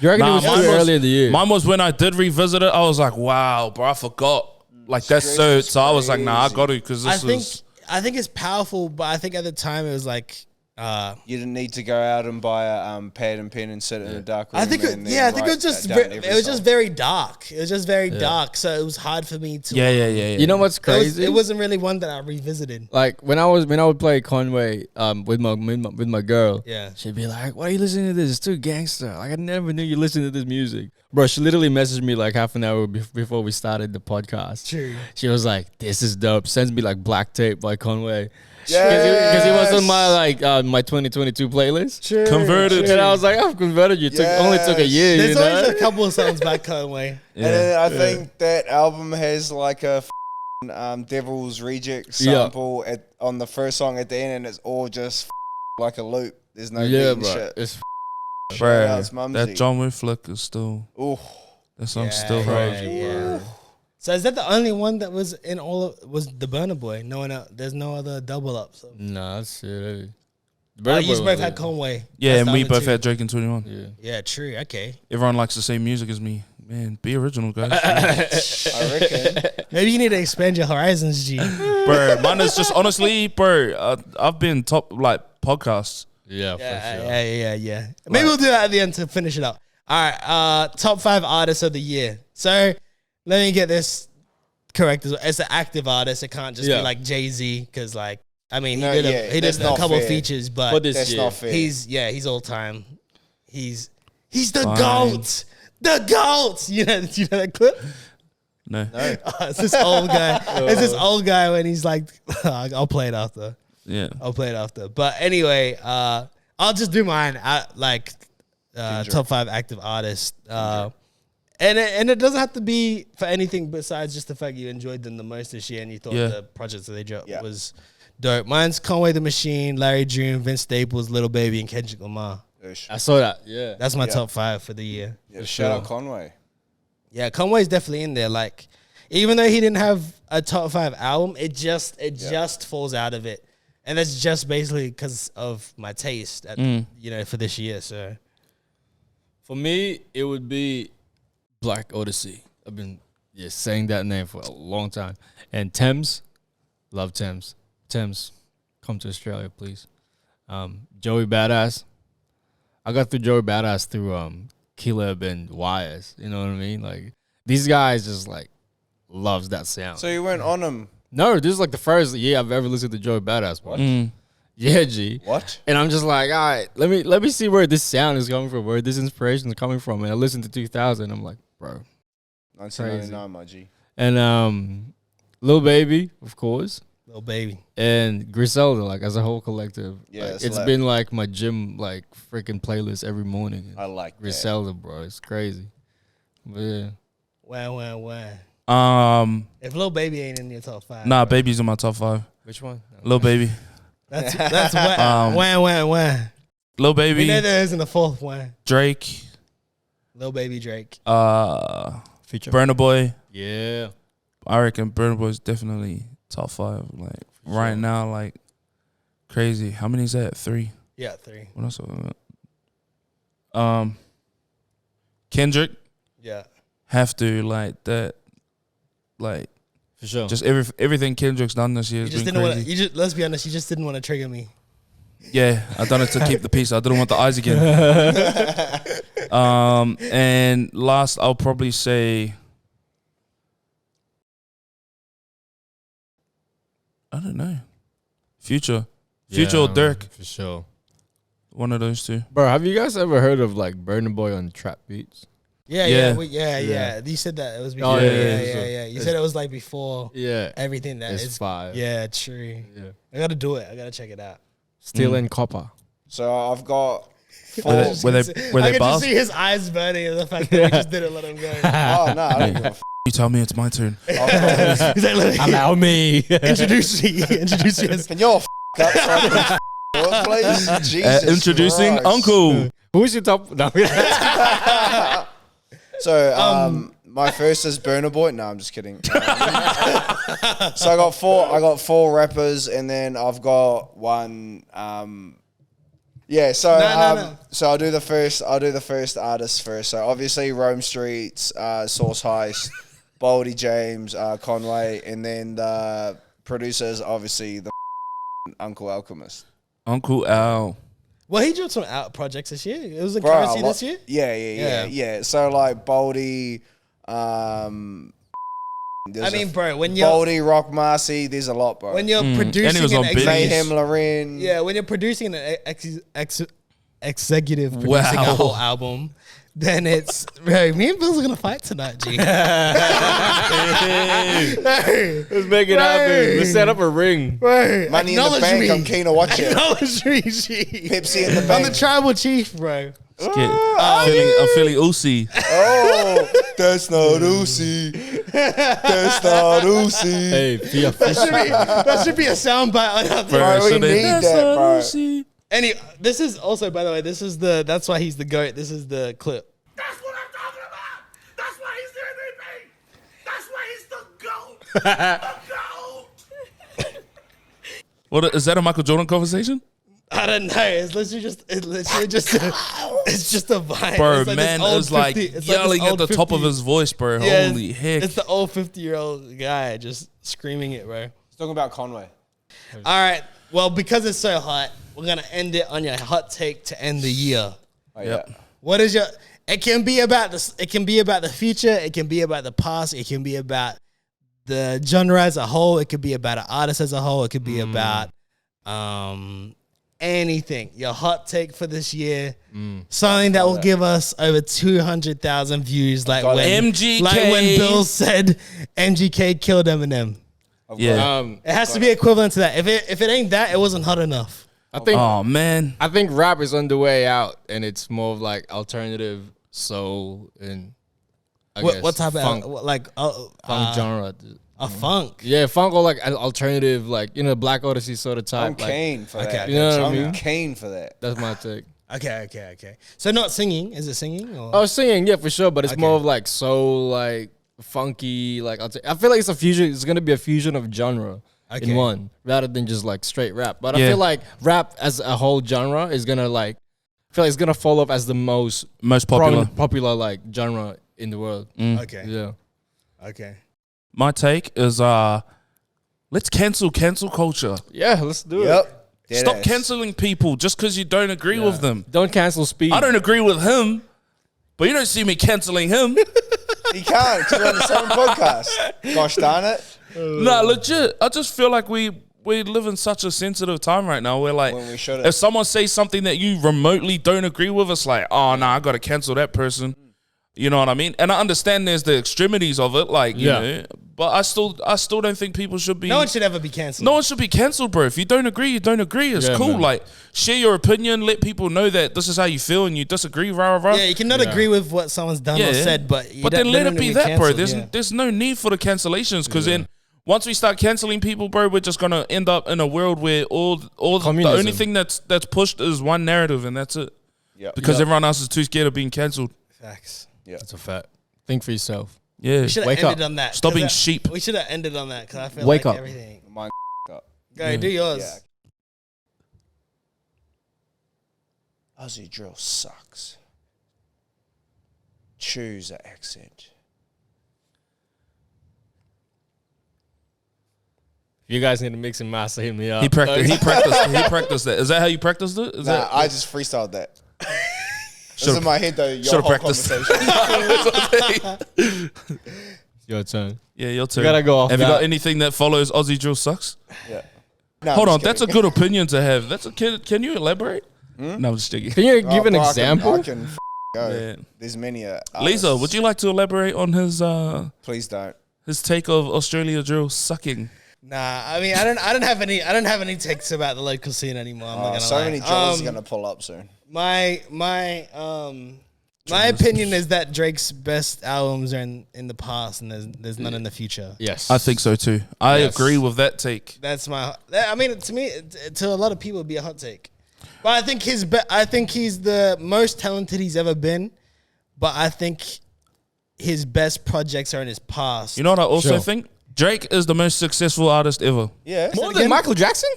You reckon Nah, it was mine too was- early in the year? Mine was when I did revisit it. I was like, wow, bro, I forgot. Like that's Stress so. is So I was like, nah, I crazy. got to because this I is. think it's powerful, but I think at the time it was like You didn't need to go out and buy a pad and pen and sit in a dark room. I think and then I think it was write just down every it was just song. very dark. It was just very dark, so it was hard for me to. Yeah. You know what's crazy? It wasn't really one that I revisited. Like when I would play Conway with my girl, Yeah. she'd be like, "Why are you listening to this? It's too gangster. Like I never knew you listened to this music, bro." She literally messaged me like half an hour before we started the podcast. True. She was like, "This is dope." Sends me like Black Tape by Conway. Yes. Because he was on my 2022 playlist. True. Converted. And I was like, I've converted you. Only took a year. There's you always know? a couple of songs by Conway. And then I think that album has like a Devil's Reject sample on the first song at the end, and it's all just like a loop. There's no beat and bro. shit. It's Bro, out to Mumsy. that John Wick flick is still. Ooh. That song's still hard. Yeah. So is that the only one that was in all of, was the Burna Boy? No one else. There's no other double up. So. nah, that's it. You both had Conway. Yeah, That's and the we other both two. had Drake and 21. Yeah. Yeah, true. Okay. Everyone likes the same music as me. Man, be original, guys. I reckon. Maybe you need to expand your horizons, G. Bro, mine is just honestly, bro. I've been top like podcasts. Yeah, for sure. Yeah. Maybe we'll do that at the end to finish it up. All right. Top 5 artists of the year. So let me get this correct as well. It's an active artist. It can't just be like Jay-Z because, like, I mean, No, he yeah, did that's a not couple fair. features, but For this That's year. not fair. he's all time. He's the Fine. GOAT. The GOAT. You know that clip? No. It's this old guy. It's this old guy when he's like, I'll play it after. Yeah. I'll play it after. But anyway, I'll just do mine. Top 5 active artists. And it doesn't have to be for anything besides just the fact you enjoyed them the most this year and you thought the projects that they dropped was dope. Mine's Conway the Machine, Larry June, Vince Staples, Lil Baby, and Kendrick Lamar. I saw that. Yeah. That's my top 5 for the year. Yeah, shout out Conway. Yeah, Conway's definitely in there. Like, even though he didn't have a top 5 album, it just falls out of it, and that's just basically because of my taste, for this year. So, For me, it would be Black Odyssey. I've been saying that name for a long time. And Thames, love Thames. Thames, come to Australia, please. Joey Badass. I got through Joey Badass through Caleb and Wires. You know what I mean? Like, these guys just like loves that sound. So you went on him. No, this is like the first year I've ever listened to Joey Badass. What? Yeah, G. What? And I'm just like, all right, let me see where this sound is coming from, where this inspiration is coming from. And I listened to 2000. I'm like, bro. 1999, my G. And Lil Baby, of course, Lil Baby. and Griselda, like as a whole collective. Yeah, like, it's it's lit. been like my gym, like freaking playlist every morning. I like that. Griselda, bro. It's crazy. But yeah. Wow. If Lil Baby ain't in your top 5, Nah, bro, Baby's in my top 5. Which one? Lil Baby. that's wow. Lil Baby. We know there isn't a 4th one. Drake. Lil Baby Drake. Feature. Burna Boy. Yeah. I reckon Burna Boy is definitely top 5. Like right now, like crazy. How many is that? 3. Yeah, 3. What else? Kendrick. Yeah. Have to like that. Like For sure. just everything Kendrick's done this year You has just been didn't crazy. want to. Let's be honest. You just didn't want to trigger me. Yeah, I done it to keep the peace. I didn't want the eyes again. And last, I'll probably say, I don't know, Future or Dirk. For sure. One of those two. Bro, have you guys ever heard of like Burna Boy on trap beats? Yeah. You said that it was before. Oh, Yeah. You said it was like before Yeah. everything that It's is. fire. Yeah, true. Yeah. I gotta do it. I gotta check it out. Steel and copper. So I've got Were four. they I could just bars? see his eyes burning at the fact that we just didn't let him go. Oh no, I don't give a f. You tell me it's my turn. He's like, "Look, Allow me. introduce me. Introduce me as Can you all f up so I can f what, please? Jesus Introducing Christ. Uncle. Who's your top? No. So my first is Burna Boy. No, I'm just kidding. So I got four rappers, and then I've got one. Yeah. So No. so I'll do the first artist first. So obviously Rome Streets, Source Heist, Boldy James, Conway, and then the producers obviously the Uncle Alchemist. Uncle Al. Well, he dropped some out projects this year. It was in Bro, Currency a lot- this year. Yeah. So like Baldy, I mean, bro, when you're Baldy, Rock Marcy, there's a lot, bro. when you're And he producing was an on Biddies. Mayhem, Loren. yeah, when you're producing an executive producing Wow. a whole album, then it's bro. Me and Bill's are gonna fight tonight, G. Let's make it happen. Let's set up a ring. Bro, Money in the acknowledge bank. me. I'm keen to watch it. Acknowledge me, G. Pepsi in the I'm bank. the tribal chief, bro. I'm feeling Uzi. Oh, that's not Uzi. That's not Uzi. Hey, be official. That should be a soundbite on our Bro, we need that, bro. Any, this is also, by the way, that's why he's the GOAT. This is the clip. That's what I'm talking about. That's why he's the MVP. That's why he's the GOAT. The GOAT. What is that? A Michael Jordan conversation? I don't know. It's literally just a vibe. Bro, It's like man this old is like 50 it's yelling this at the old top of 50 his voice, bro. Yeah, Holy heck. It's the old 50-year-old guy just screaming it, bro. He's talking about Conway. All right. Well, because it's so hot, we're gonna end it on your hot take to end the year. Oh, Yep. yeah. What is your? It can be about this. It can be about the future. It can be about the past. It can be about the genre as a whole. It could be about an artist as a whole. It could be about anything. Your hot take for this year. Something that will give us over 200,000 views. Like got when MGK. Like when Bill said MGK killed Eminem. Yeah. It has to be equivalent to that. If it ain't that, it wasn't hot enough. I think Oh man. I think rap is on the way out, and it's more of like alternative soul and I guess What type funk, of like funk genre. a funk? Yeah, funk or like an alternative, like Black Odyssey sort of type. I'm like, keen for Okay. that. You know what I I'm mean? keen for that. That's my take. Okay. So not singing. Is it singing? Or? Oh, singing, yeah, for sure, but it's Okay. more of like soul, like funky, like I feel like it's a fusion. It's gonna be a fusion of genre Okay. in one, rather than just like straight rap. But I Yeah. feel like rap as a whole genre is gonna I feel like it's gonna fall off as the most Popular. popular like genre in the world. Okay. Yeah. Okay. My take is let's cancel culture. Yeah, let's do it. Yep. Stop Deadass. canceling people just because you don't agree with them. Don't cancel speed. I don't agree with him, but you don't see me canceling him. He can't because we're on the same podcast. Gosh darn it. Nah, legit. I just feel like we live in such a sensitive time right now where like When we shouldn't. if someone says something that you remotely don't agree with, it's like, oh nah, I gotta cancel that person. You know what I mean? And I understand there's the extremities of it, like you Yeah. know, but I still don't think people should be No one should ever be cancelled. No one should be cancelled, bro. If you don't agree, you don't agree. It's Yeah, cool. man. Like, share your opinion. Let people know that this is how you feel and you disagree, rah, rah. Yeah, you cannot agree with what someone's done or said, but you then let it be that, bro. There's Yeah. there's no need for the cancellations because then once we start canceling people, bro, we're just gonna end up in a world where all the Communism. only thing that's pushed is one narrative and that's it. Yep. Because everyone else is too scared of being cancelled. Facts. That's a fact. Think for yourself. Yeah. We should have Wake ended up. on that. Stop 'cause being that- sheep. We should have ended on that because I feel Wake like up. everything. Mine up. Go, do yours. Yeah. Aussie drill sucks. Choose an accent. If you guys need to mix and master, hit me up. He practiced that. Is that how you practiced it? Is Nah, that I just freestyled that. This Should've- is in my head though. Your should've whole practiced. conversation. Your turn. Yeah, your turn. You gotta go off Have you that. got anything that follows Aussie drill sucks? Yeah. No, Hold I'm on, just that's a kidding. good opinion to have. Can you elaborate? No, I'm just joking. Can you Oh, give an bro, example? I can go. Yeah. There's many. Lisa, would you like to elaborate on Please don't. his take of Australia drill sucking? Nah, I mean, I don't have any takes about the local scene anymore. I'm not gonna So lie. many drillers are gonna pull up soon. My opinion is that Drake's best albums are in the past, and there's none in the future. Yes. I think so too. I Yes. agree with that take. That's my. I mean, to me, to a lot of people, it'd be a hot take. But I think I think he's the most talented he's ever been. But I think his best projects are in his past. You know what I also Sure. think? Drake is the most successful artist ever. Yeah. More than Michael Jackson?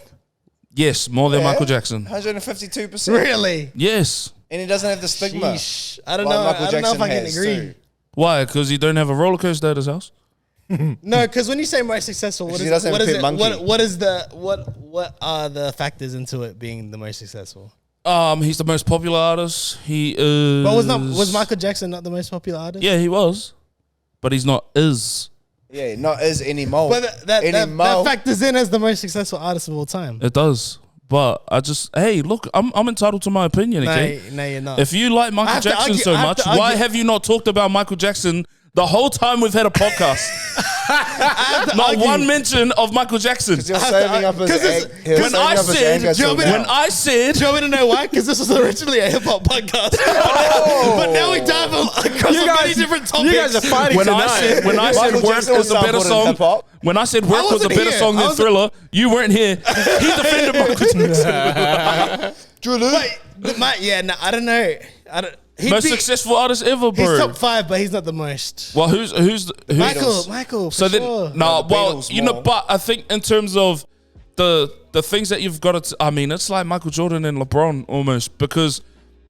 Yes, more than Yeah. Michael Jackson. 152%. Really? Yes. And he doesn't have the stigma. Sheesh. I don't like know. Michael I don't know if Jackson I can has, agree. too. Why? Because he don't have a roller coaster at his house. No, because when you say most successful, what He is doesn't what have is Pit it? Monkey. What are the factors into it being the most successful? He's the most popular artist. He is. But was Michael Jackson not the most popular artist? Yeah, he was, but he's not. Yeah, not as anymore. But that anymore. factors in as the most successful artist of all time. It does. But hey, look, I'm entitled to my opinion. Okay, No, you're not. if you like Michael have to Jackson argue- so I have much, to argue- why have you not talked about Michael Jackson the whole time we've had a podcast? Not one mention of Michael Jackson. He was saving up his egg. He was When saving I up his said, anger till now. when I said, Do you want me to know why? Because this was originally a hip hop podcast. But now we dive across many different topics. You guys are fighting when tonight. I said Michael Work Jackson was a better sampled in song, hip-hop. when I said Work was a wasn't better here. song I than wasn't- Thriller, you weren't here. He defended Michael Jackson. I don't know. He'd Most be- successful artist ever, He's bro. top 5, but he's not the most. Well, who's Michael, So for then, sure. no, the well, Beatles you know, more. but I think in terms of the things that you've got to, I mean, it's like Michael Jordan and LeBron almost, because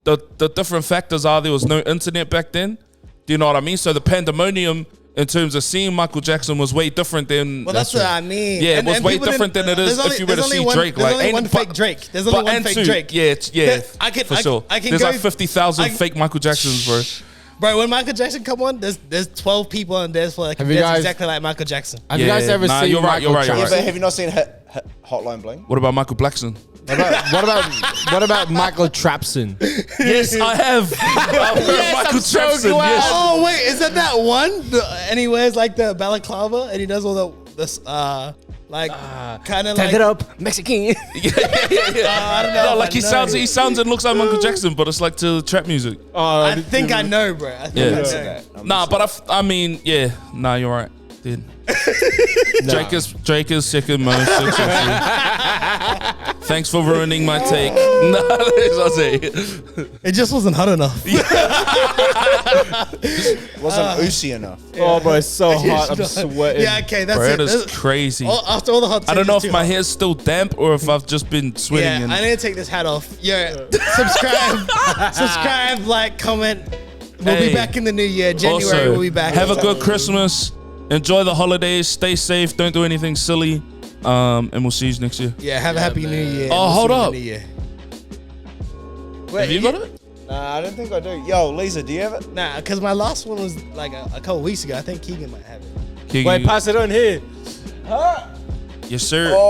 the different factors are there was no internet back then. Do you know what I mean? So the pandemonium in terms of seeing Michael Jackson was way different than. Well, that's what I mean. Yeah, it was way people different didn't- than it is there's if you were to there's see only Drake. There's Like, only ain't- one but- fake Drake. There's only But one and fake two, Drake. yeah, for sure. I can There's go, like 50,000 I- fake Michael Jacksons, bro. Bro, when Michael Jackson come on, there's 12 people on dance floor that can Have you dance guys- exactly like Michael Jackson. Have you guys ever seen you're right, Michael you're right, you're Yeah, right. but have you not seen Hotline Bling? What about Michael Blackson? What about Michael Trapson? Yes, I have. Michael Jackson. Yes. Oh wait, is that one? And he wears like the balaclava and he does all this kind of like up, Mexican. I don't know. No, if like I he know. sounds and looks like Michael Jackson, but it's like to trap music. I think I know, bro. I think Yeah. I know. Nah, but I mean, yeah. Nah, you're right, dude. Drake is second most successful. Thanks for ruining my take. No, I'll say. It just wasn't hot enough. Wasn't oozy enough. Oh, bro, it's so hot. I'm sweating. Yeah, okay, that's Bro, it. it is That's- crazy. After all the hot takes, I don't know it's if too my hot. hair's still damp or if I've just been sweating. Yeah, and I need to take this hat off. Yeah, subscribe, like, comment. We'll Hey. be back in the new year. January, also, we'll be back. have a good Christmas. Enjoy the holidays. Stay safe. Don't do anything silly. And we'll see you next year. Yeah, have a happy new year. Oh, We'll hold see you in up. the new year. Have you got it? Nah, I don't think I do. Yo, Lisa, do you have it? Nah, because my last one was like a couple weeks ago. I think Keegan might have it. Can Wait, you- pass it on here. Yes, sir.